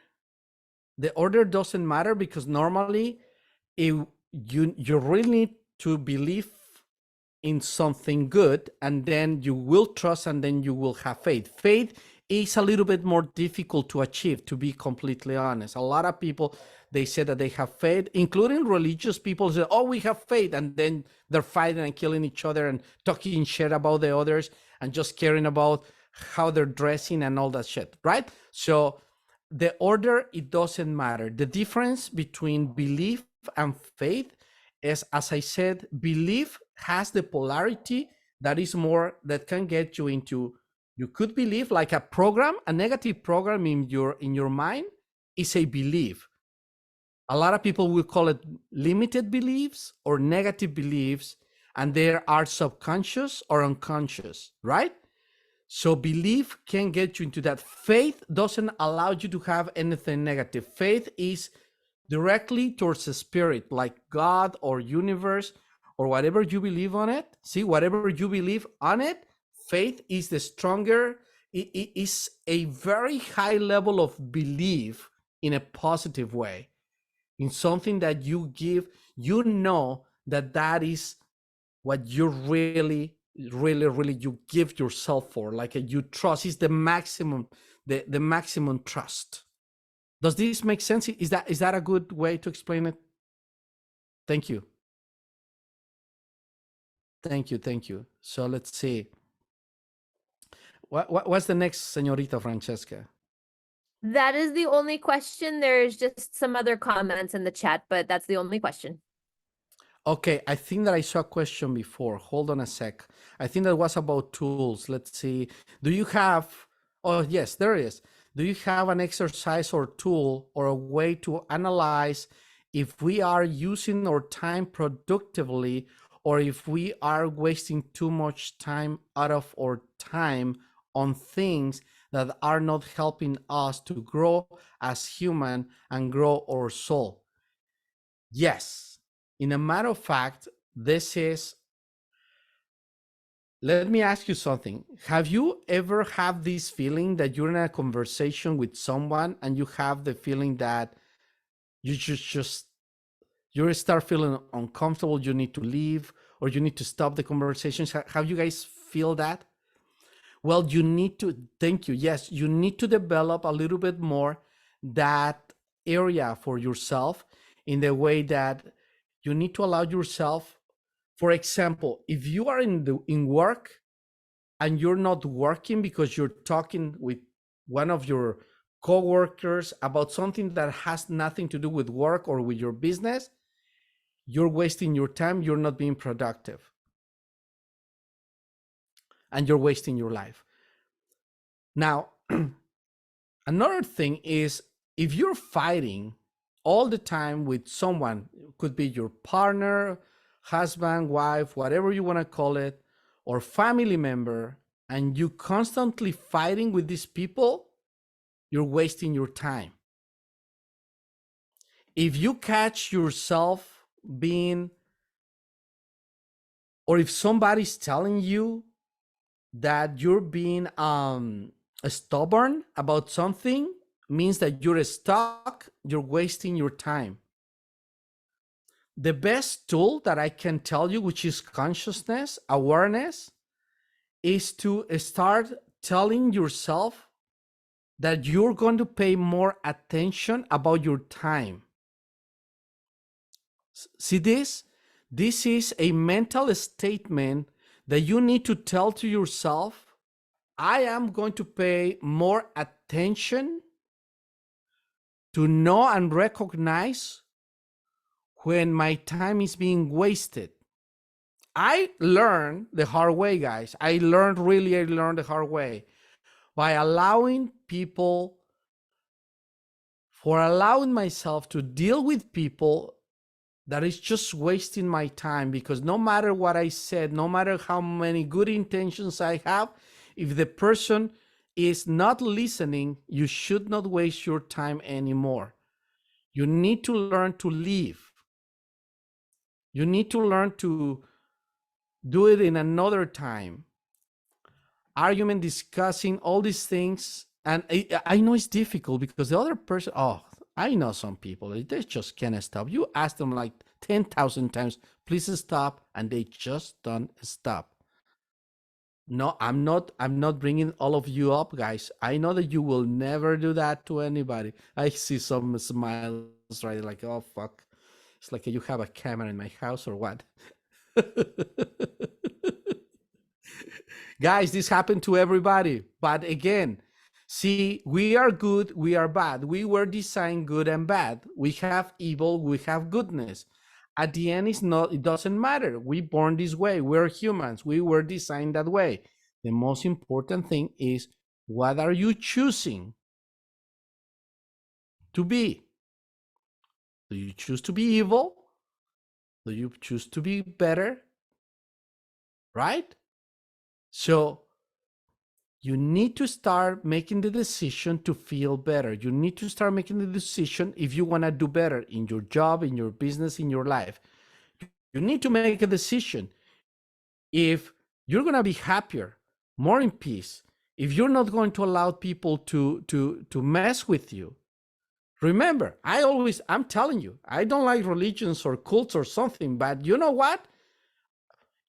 The order doesn't matter because normally you really need to believe in something good, and then you will trust, and then you will have faith. Faith is a little bit more difficult to achieve, to be completely honest. A lot of people, they say that they have faith, including religious people, say, oh, we have faith, and then they're fighting and killing each other and talking shit about the others and just caring about how they're dressing and all that shit, right? So the order, it doesn't matter. The difference between belief and faith is, as I said, belief has the polarity that is more, that can get you into, you could believe like a program, a negative program in your mind is a belief. A lot of people will call it limited beliefs or negative beliefs, and there are subconscious or unconscious, right? So belief can get you into that. Faith doesn't allow you to have anything negative. Faith is directly towards the spirit, like God or universe or whatever you believe on it. See, whatever you believe on it, faith is the stronger. It is a very high level of belief in a positive way, in something that you give, you know that is what you really you give yourself for, like you trust is the maximum, the maximum trust. Does this make sense? Is that a good way to explain it? Thank you. Thank you. So let's see. What's the next, Señorita Francesca? That is the only question. There's just some other comments in the chat, but that's the only question. Okay, I think that I saw a question before. Hold on a sec. I think that was about tools. Let's see. Do you have, oh yes, there it is. Do you have an exercise or tool or a way to analyze if we are using our time productively or if we are wasting too much time out of our time on things that are not helping us to grow as human and grow our soul. Yes, in a matter of fact, this is, let me ask you something. Have you ever had this feeling that you're in a conversation with someone and you have the feeling that you just you start feeling uncomfortable, you need to leave or you need to stop the conversations? Have you guys feel that? Well, you need to, thank you. Yes, you need to develop a little bit more that area for yourself in the way that you need to allow yourself, for example, if you are in work and you're not working because you're talking with one of your coworkers about something that has nothing to do with work or with your business, you're wasting your time, you're not being productive, and you're wasting your life. Now, another thing is if you're fighting all the time with someone, it could be your partner, husband, wife, whatever you want to call it, or family member, and you constantly fighting with these people, you're wasting your time. If you catch yourself being, or if somebody's telling you that you're being stubborn about something, means that you're stuck, you're wasting your time. The best tool that I can tell you, which is consciousness, awareness, is to start telling yourself that you're going to pay more attention about your time. See this? This is a mental statement that you need to tell to yourself, I am going to pay more attention to know and recognize when my time is being wasted. I learned the hard way, guys. I learned the hard way by allowing people, for allowing myself to deal with people that is just wasting my time, because no matter what I said, no matter how many good intentions I have, if the person is not listening, you should not waste your time anymore. You need to learn to leave. You need to learn to do it in another time. Argument, discussing all these things. And I know it's difficult because the other person, oh, I know some people, they just can't stop. You ask them like 10,000 times, please stop, and they just don't stop. No, I'm not bringing all of you up, guys. I know that you will never do that to anybody. I see some smiles, right? Like, oh, fuck. It's like you have a camera in my house or what? Guys, this happened to everybody. But again, see, we are good, we are bad. We were designed good and bad. We have evil, we have goodness. At the end, it doesn't matter. We born this way. We're humans. We were designed that way. The most important thing is, what are you choosing to be? Do you choose to be evil? Do you choose to be better? Right? So you need to start making the decision to feel better. You need to start making the decision if you want to do better in your job, in your business, in your life. You need to make a decision. If you're going to be happier, more in peace, if you're not going to allow people to mess with you. Remember, I'm telling you, I don't like religions or cults or something, but you know what?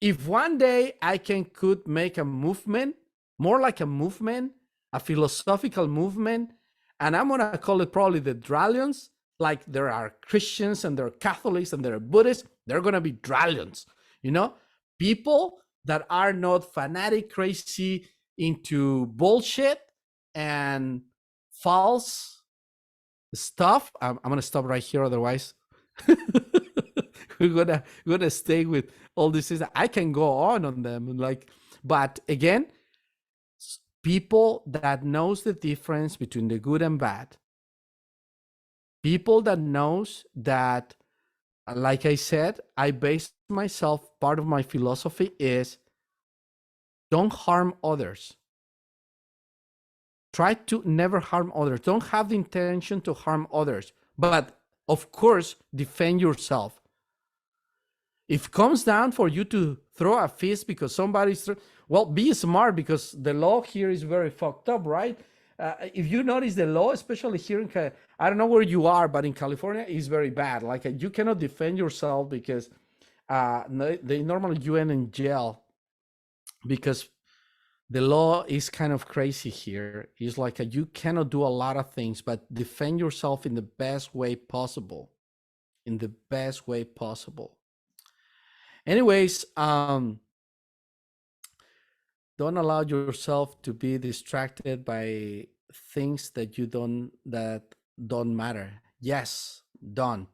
If one day I could make a movement, more like a movement, a philosophical movement, and I'm gonna call it probably the Dralions, like there are Christians and there are Catholics and there are Buddhists, they're gonna be Dralions, people that are not fanatic, crazy into bullshit and false stuff. I'm gonna stop right here, otherwise we're gonna stay with all this. I can go on them, but again, people that knows the difference between the good and bad, People that knows that, like I said, I base myself, part of my philosophy is don't harm others. Try to never harm others. Don't have the intention to harm others, but of course, defend yourself. If it comes down for you to throw a fist because somebody's, well, be smart, because the law here is very fucked up, right? If you notice the law, especially here in, I don't know where you are, but in California, is very bad. Like you cannot defend yourself because they normally you end in jail, because the law is kind of crazy here. It's like you cannot do a lot of things, but defend yourself in the best way possible. In the best way possible. Anyways, don't allow yourself to be distracted by things that don't matter. Yes, don't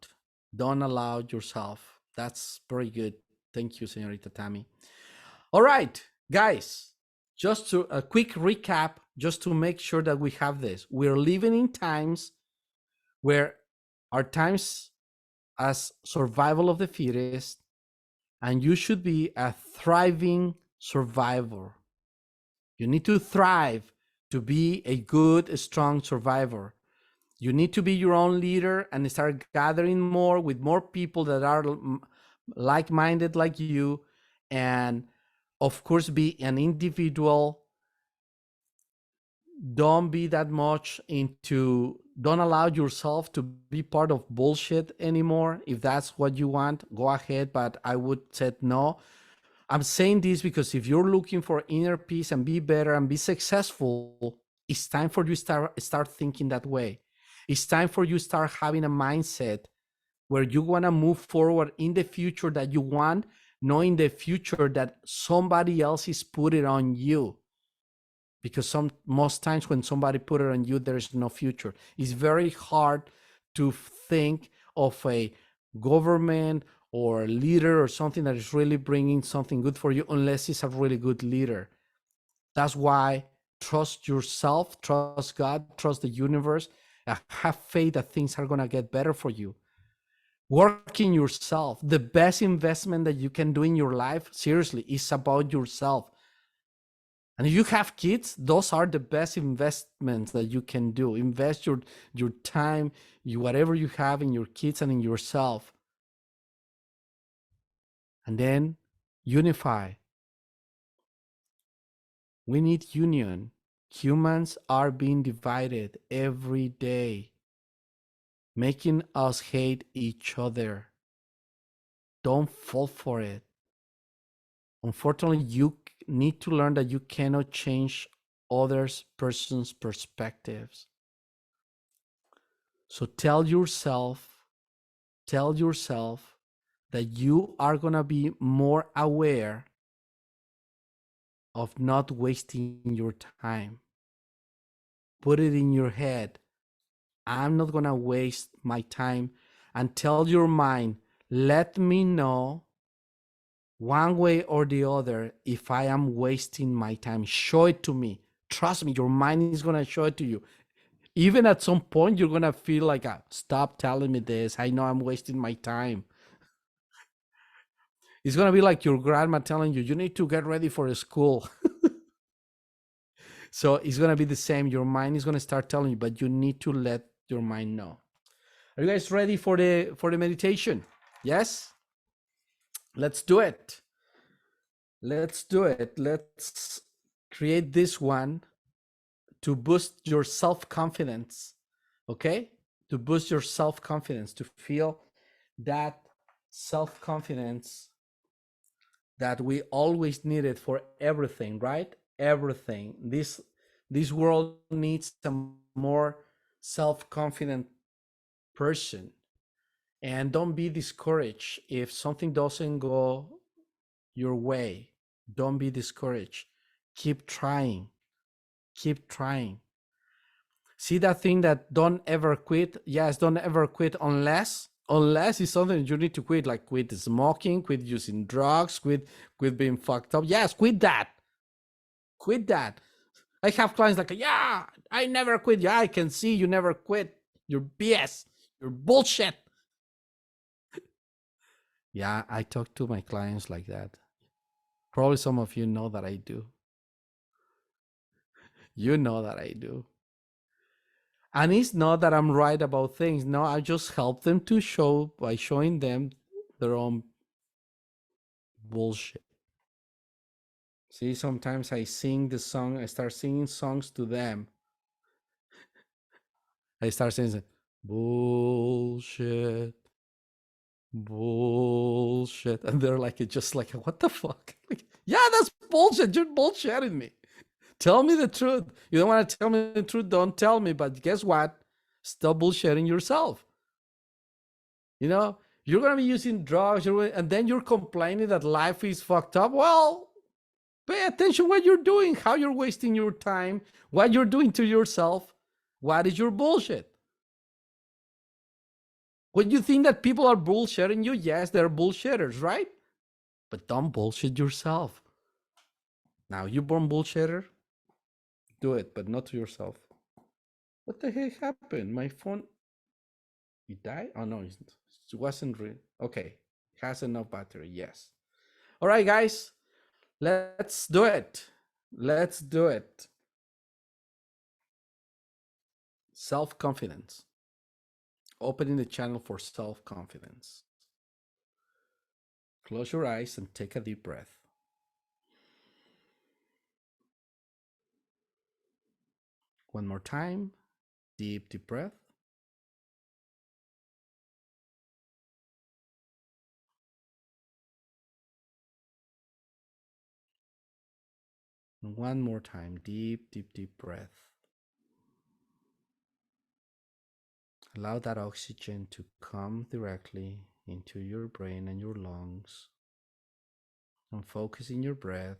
allow yourself. That's very good. Thank you, Señorita Tammy. All right, guys, just to a quick recap, just to make sure that we have this. We're living in times where our times as survival of the fittest, and you should be a thriving survivor. You need to thrive to be a good, strong survivor. You need to be your own leader and start gathering more with more people that are like-minded like you, and of course be an individual. Don't be that much into, don't allow yourself to be part of bullshit anymore. If that's what you want, go ahead, but I would say no. I'm saying this because if you're looking for inner peace and be better and be successful, it's time for you start thinking that way. It's time for you start having a mindset where you want to move forward in the future that you want, knowing the future that somebody else is putting on you. Because most times when somebody put it on you, there is no future. It's very hard to think of a government or a leader or something that is really bringing something good for you unless it's a really good leader. That's why trust yourself, trust God, trust the universe, have faith that things are going to get better for you. Work in yourself. The best investment that you can do in your life, seriously, is about yourself. And if you have kids, those are the best investments that you can do. Invest your time, whatever you have in your kids and in yourself. And then unify. We need union. Humans are being divided every day, making us hate each other. Don't fall for it. Unfortunately, you need to learn that you cannot change others person's perspectives. So tell yourself that you are going to be more aware of not wasting your time. Put it in your head. I'm not going to waste my time. And tell your mind, let me know one way or the other if I am wasting my time. Show it to me. Trust me, your mind is going to show it to you. Even at some point, you're going to feel like, stop telling me this. I know I'm wasting my time. It's going to be like your grandma telling you, you need to get ready for school. So it's going to be the same. Your mind is going to start telling you, but you need to let your mind know. Are you guys ready for the meditation? Yes? Let's do it. Let's do it. Let's create this one to boost your self-confidence. Okay? To boost your self-confidence, to feel that self-confidence that we always needed for everything, right? Everything. This world needs a more self-confident person. And don't be discouraged if something doesn't go your way. Don't be discouraged. Keep trying. Keep trying. See that thing that don't ever quit? Yes, don't ever quit unless it's something you need to quit, like quit smoking, quit using drugs, quit being fucked up. Yes, quit that. Quit that. I have clients like, yeah, I never quit. Yeah, I can see you never quit. You're BS. You're bullshit. Yeah, I talk to my clients like that. Probably some of you know that I do. You know that I do. And it's not that I'm right about things. No, I just help them to show by showing them their own bullshit. See, sometimes I sing the song, I start singing songs to them. I start saying, bullshit, bullshit. And they're like, it's just like, what the fuck? Like, yeah, that's bullshit. You're bullshitting me. Tell me the truth. You don't want to tell me the truth, don't tell me. But guess what? Stop bullshitting yourself. You know, you're going to be using drugs and then you're complaining that life is fucked up. Well, pay attention what you're doing, how you're wasting your time, what you're doing to yourself. What is your bullshit? When you think that people are bullshitting you, yes, they're bullshitters, right? But don't bullshit yourself. Now, you born bullshitter, do it, but not to yourself. What the heck happened? My phone, it died? Oh, no, it wasn't real. Okay, has enough battery, yes. All right, guys, let's do it. Let's do it. Self-confidence. Opening the channel for self-confidence. Close your eyes and take a deep breath. One more time. Deep, deep breath. And one more time. Deep, deep, deep breath. Allow that oxygen to come directly into your brain and your lungs. And focus in your breath,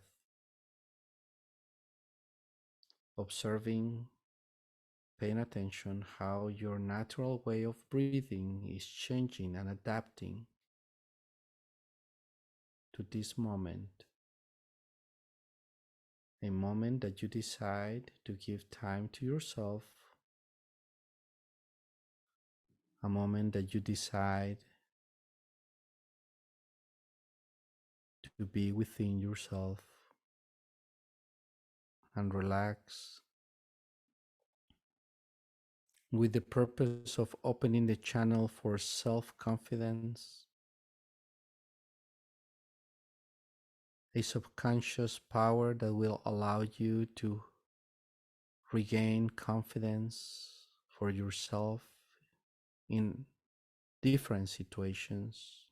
observing, paying attention how your natural way of breathing is changing and adapting to this moment. A moment that you decide to give time to yourself. A moment that you decide to be within yourself and relax with the purpose of opening the channel for self-confidence, a subconscious power that will allow you to regain confidence for yourself in different situations,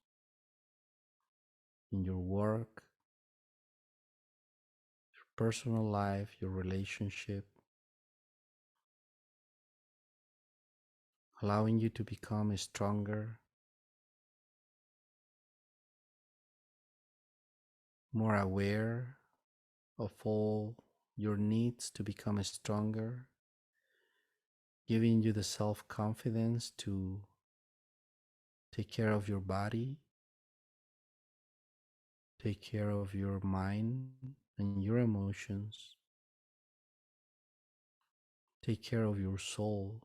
in your work, your personal life, your relationship, allowing you to become stronger, more aware of all your needs to become stronger, giving you the self-confidence to take care of your body, take care of your mind and your emotions, take care of your soul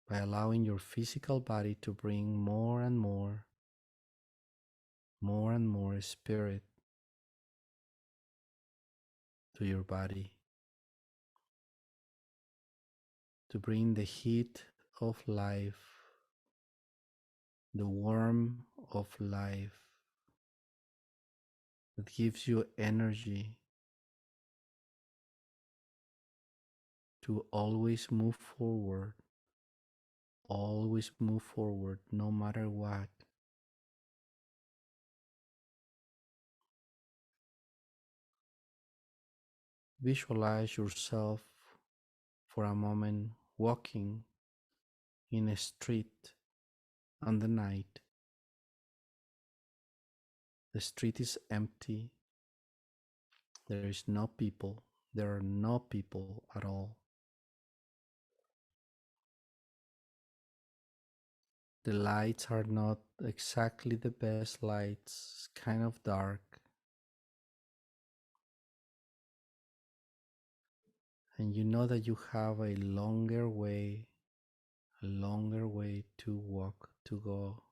by allowing your physical body to bring more and more spirit to your body, to bring the heat of life, the warmth of life that gives you energy to always move forward no matter what. Visualize yourself for a moment walking in a street on the night. The street is empty. There is no people. There are no people at all. The lights are not exactly the best lights. It's kind of dark. And you know that you have a longer way, a longer way to walk, to go.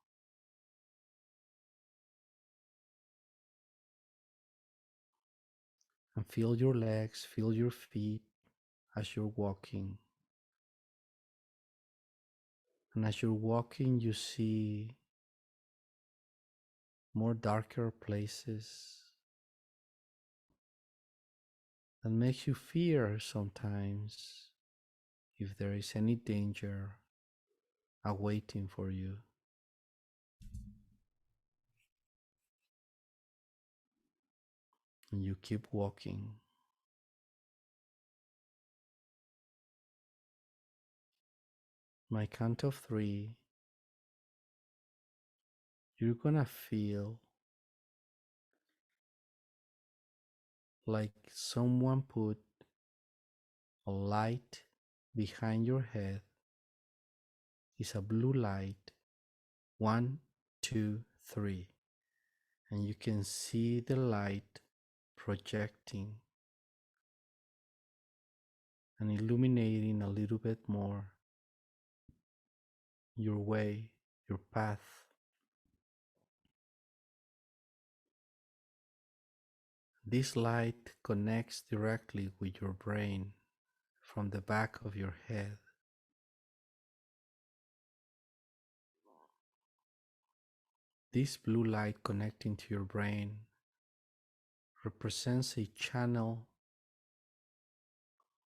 And feel your legs, feel your feet as you're walking. And as you're walking, you see more darker places that makes you fear sometimes if there is any danger awaiting for you. And you keep walking. My count of 3, you're gonna feel like someone put a light behind your head. It's a blue light. 1, 2, 3. And you can see the light projecting and illuminating a little bit more your way, your path. This light connects directly with your brain from the back of your head. This blue light connecting to your brain represents a channel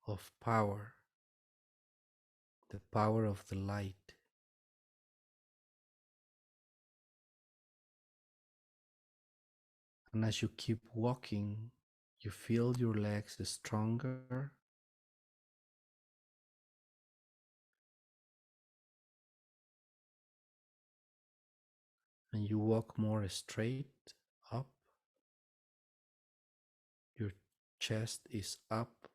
of power, the power of the light. And as you keep walking, you feel your legs stronger, and you walk more straight up. Your chest is up,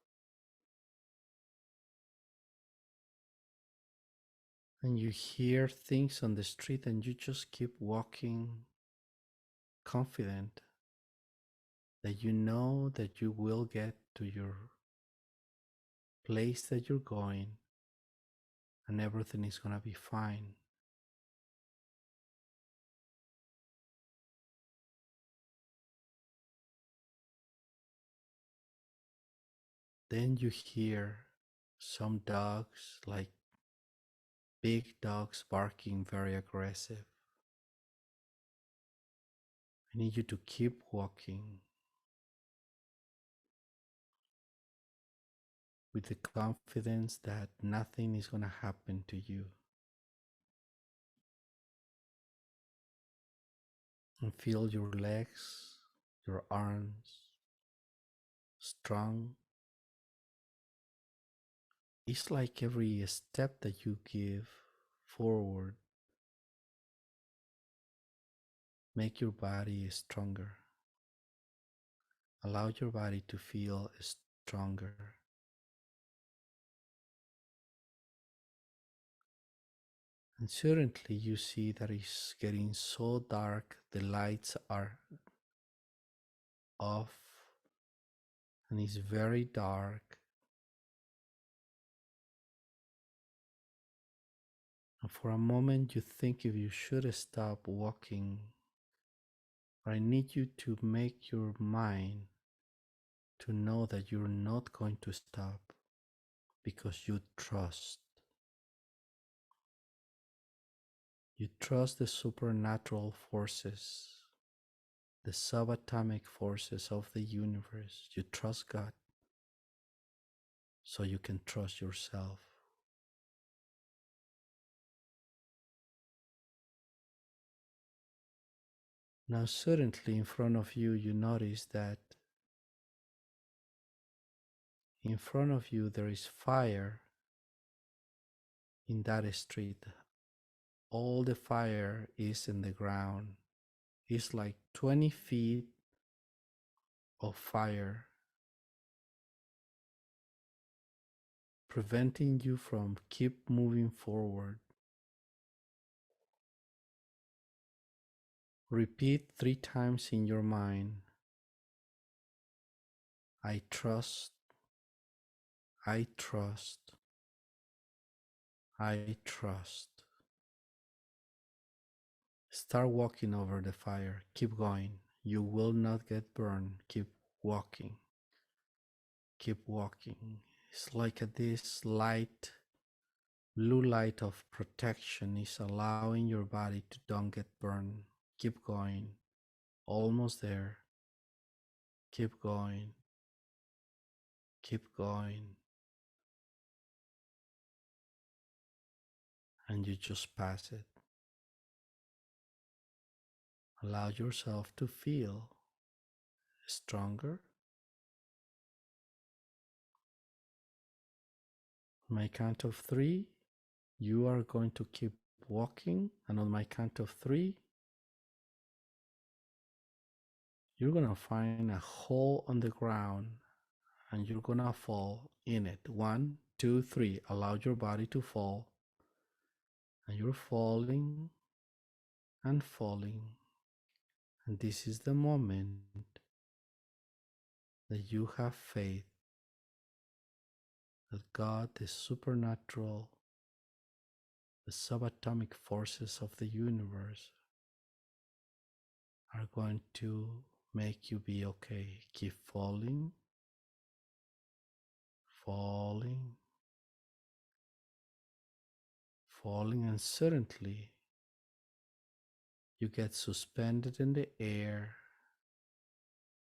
and you hear things on the street, and you just keep walking confident that you know that you will get to your place that you're going and everything is going to be fine. Then you hear some dogs, like big dogs, barking very aggressive. I need you to keep walking with the confidence that nothing is going to happen to you. And feel your legs, your arms strong. It's like every step that you give forward, make your body stronger. Allow your body to feel stronger. And suddenly you see that it's getting so dark, the lights are off, and it's very dark. And for a moment you think if you should stop walking, but I need you to make your mind to know that you're not going to stop because you trust. You trust the supernatural forces, the subatomic forces of the universe. You trust God, so you can trust yourself. Now suddenly in front of you, you notice that in front of you there is fire in that street. All the fire is in the ground. It's like 20 feet of fire, preventing you from keep moving forward. Repeat 3 times in your mind, I trust, I trust, I trust. Start walking over the fire. Keep going. You will not get burned. Keep walking. Keep walking. It's like this light, blue light of protection is allowing your body to don't get burned. Keep going. Almost there. Keep going. Keep going. And you just pass it. Allow yourself to feel stronger. On my count of 3, you are going to keep walking, and on my count of 3, you're gonna find a hole on the ground and you're gonna fall in it. 1, 2, 3. Allow your body to fall, and you're falling and falling. And this is the moment that you have faith that God, the supernatural, the subatomic forces of the universe are going to make you be okay. Keep falling, falling, falling, and suddenly you get suspended in the air.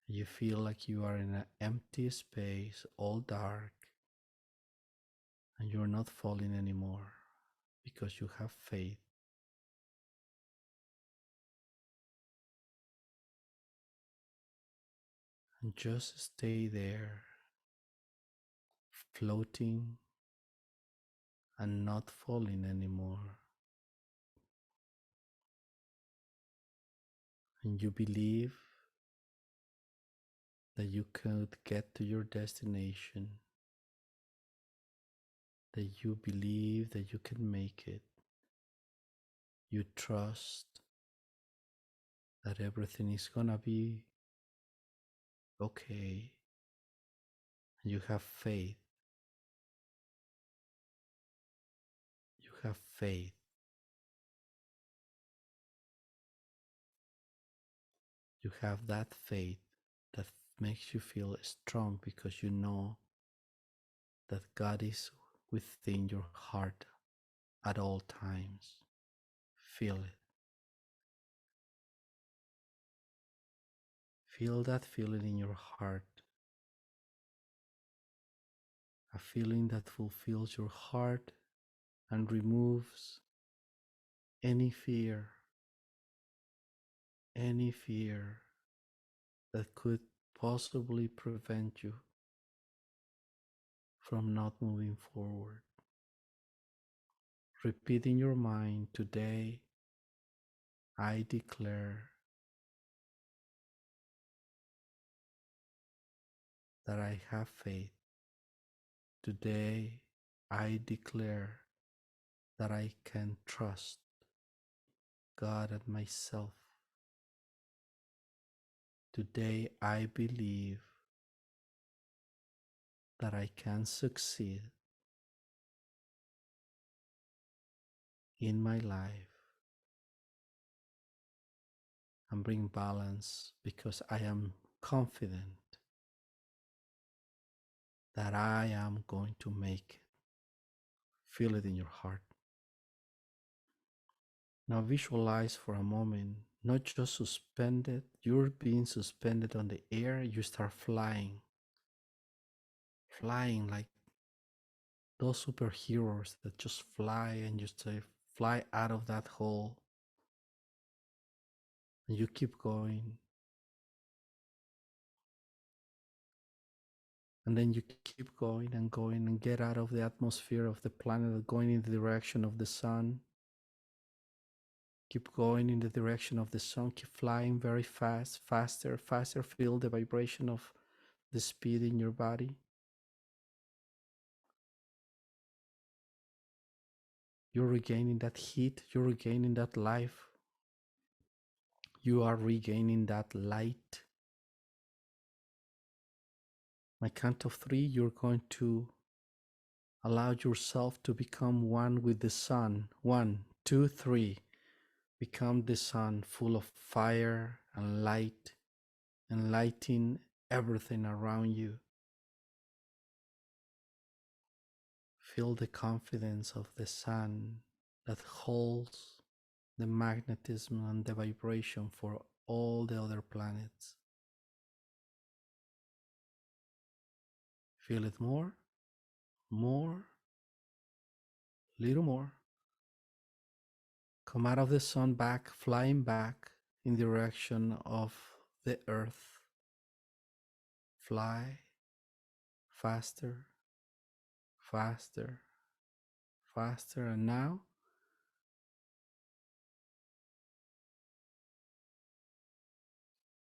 You feel like you are in an empty space, all dark, and you're not falling anymore because you have faith. And just stay there, floating and not falling anymore. And you believe that you could get to your destination, that you believe that you can make it. You trust that everything is gonna be okay. And you have faith. You have faith. You have that faith that makes you feel strong because you know that God is within your heart at all times. Feel it. Feel that feeling in your heart. A feeling that fulfills your heart and removes any fear that could possibly prevent you from not moving forward. Repeat in your mind, today I declare that I have faith. Today I declare that I can trust God and myself. Today I believe that I can succeed in my life and bring balance because I am confident that I am going to make it. Feel it in your heart. Now visualize for a moment, not just suspended, you're being suspended on the air, you start flying like those superheroes that just fly and just fly out of that hole. And you keep going. And then you keep going and get out of the atmosphere of the planet, going in the direction of the sun. Keep going in the direction of the sun. Keep flying very fast, faster. Feel the vibration of the speed in your body. You're regaining that heat. You're regaining that life. You are regaining that light. My count of 3, you're going to Allow yourself to become one with the sun. 1, 2, 3. Become the sun, full of fire and light, enlightening everything around you. Feel the confidence of the sun that holds the magnetism and the vibration for all the other planets. Feel it more, little more. Come out of the sun back, flying back in the direction of the earth. Fly faster, faster, faster. And now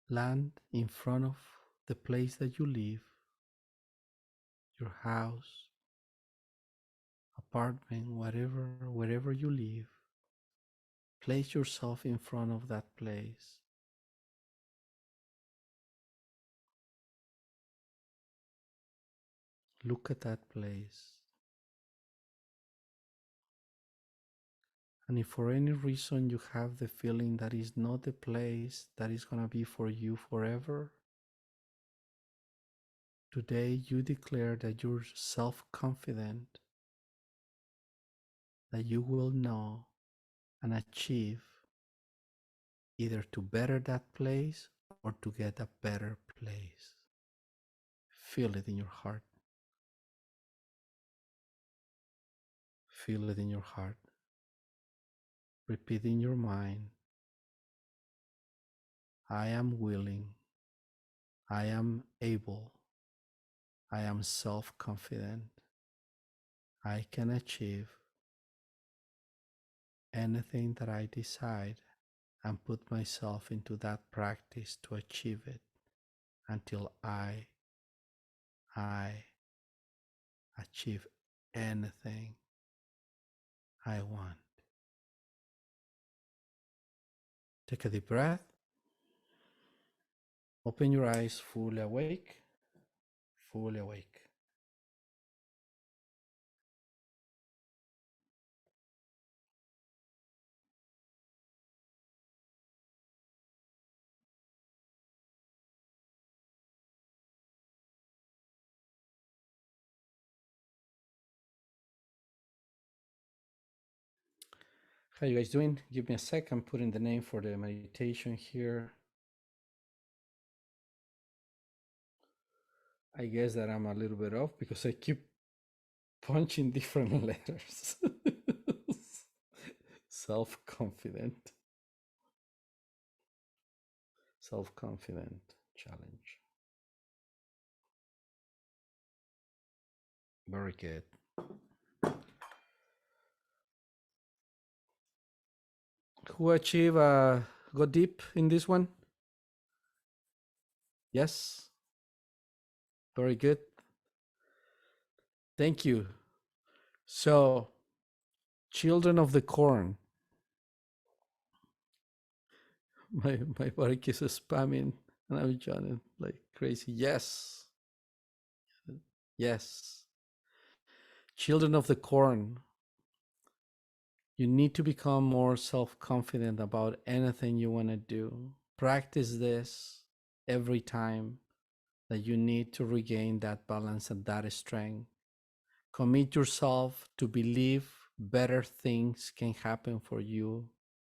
land in front of the place that you live, your house, apartment, wherever you live. Place yourself in front of that place. Look at that place. And if for any reason you have the feeling that is not the place that is going to be for you forever, today you declare that you're self-confident, that you will know and achieve either to better that place or to get a better place. Feel it in your heart. Feel it in your heart. Repeat in your mind, I am willing, I am able, I am self-confident, I can achieve anything that I decide and put myself into that practice to achieve it until I achieve anything I want. Take a deep breath. Open your eyes, fully awake, fully awake. How you guys doing? Give me a sec. I'm putting the name for the meditation here. I guess that I'm a little bit off because I keep punching different letters. Self-confident. Self-confident challenge. Very good. Who achieve go deep in this one? Yes. Very good. Thank you. So, children of the corn. My body keeps spamming and I'm trying like crazy. Yes. Yes. Children of the corn. You need to become more self-confident about anything you want to do. Practice this every time that you need to regain that balance and that strength. Commit yourself to believe better things can happen for you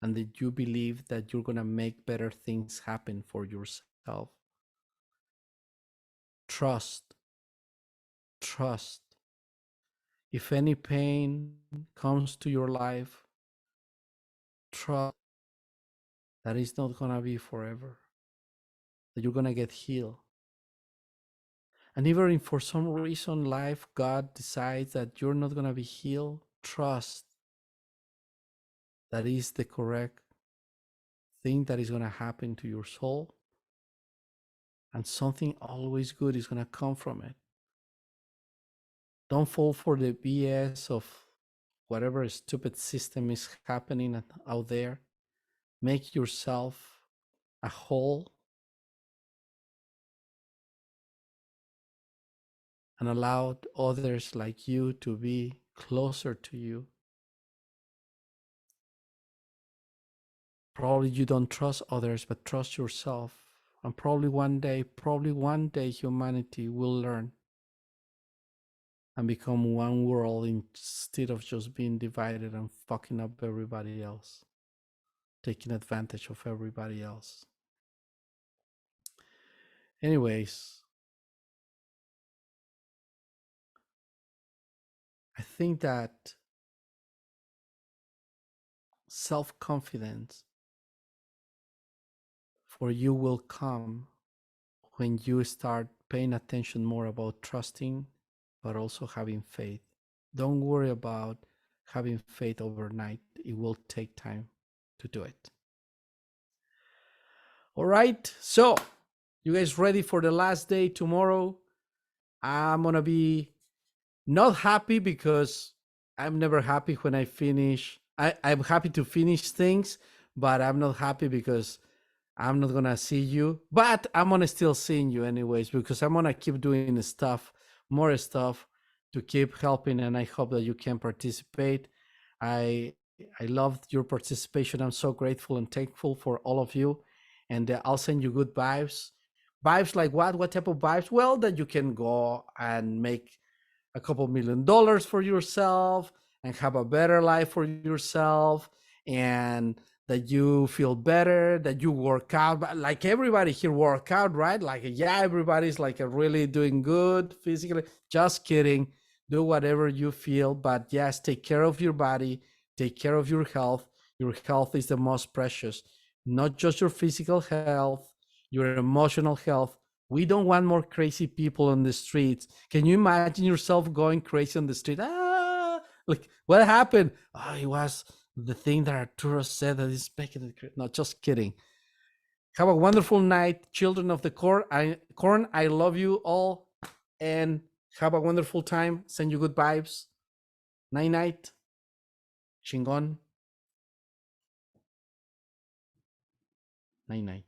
and that you believe that you're going to make better things happen for yourself. Trust. Trust. If any pain comes to your life, trust that it's not going to be forever, that you're going to get healed. And even if for some reason life, God decides that you're not going to be healed, trust that is the correct thing that is going to happen to your soul. And something always good is going to come from it. Don't fall for the BS of whatever stupid system is happening out there. Make yourself a whole and allowed others like you to be closer to you. Probably you don't trust others, but trust yourself. And probably one day, humanity will learn and become one world instead of just being divided and fucking up everybody else, taking advantage of everybody else. Anyways, I think that self-confidence for you will come when you start paying attention more about trusting, but also having faith. Don't worry about having faith overnight. It will take time to do it. All right. So, you guys ready for the last day tomorrow? I'm going to be not happy because I'm never happy when I finish. I'm happy to finish things, but I'm not happy because I'm not gonna see you, but I'm gonna still seeing you anyways because I'm gonna keep doing stuff, more stuff to keep helping, and I hope that you can participate. I loved your participation. I'm so grateful and thankful for all of you, and I'll send you good vibes. Vibes like what? What type of vibes? Well, that you can go and make a couple $1 million for yourself and have a better life for yourself, and that you feel better, that you work out. But like everybody here work out, right? Like, yeah, everybody's like really doing good physically. Just kidding. Do whatever you feel, but yes, take care of your body, take care of your health. Your health is the most precious, not just your physical health, your emotional health. We don't want more crazy people on the streets. Can you imagine yourself going crazy on the street? Like, what happened? Oh, it was the thing that Arturo said that is making it. No, just kidding. Have a wonderful night, children of the corn. I love you all, and have a wonderful time. Send you good vibes. Night night. Chingon. Night night.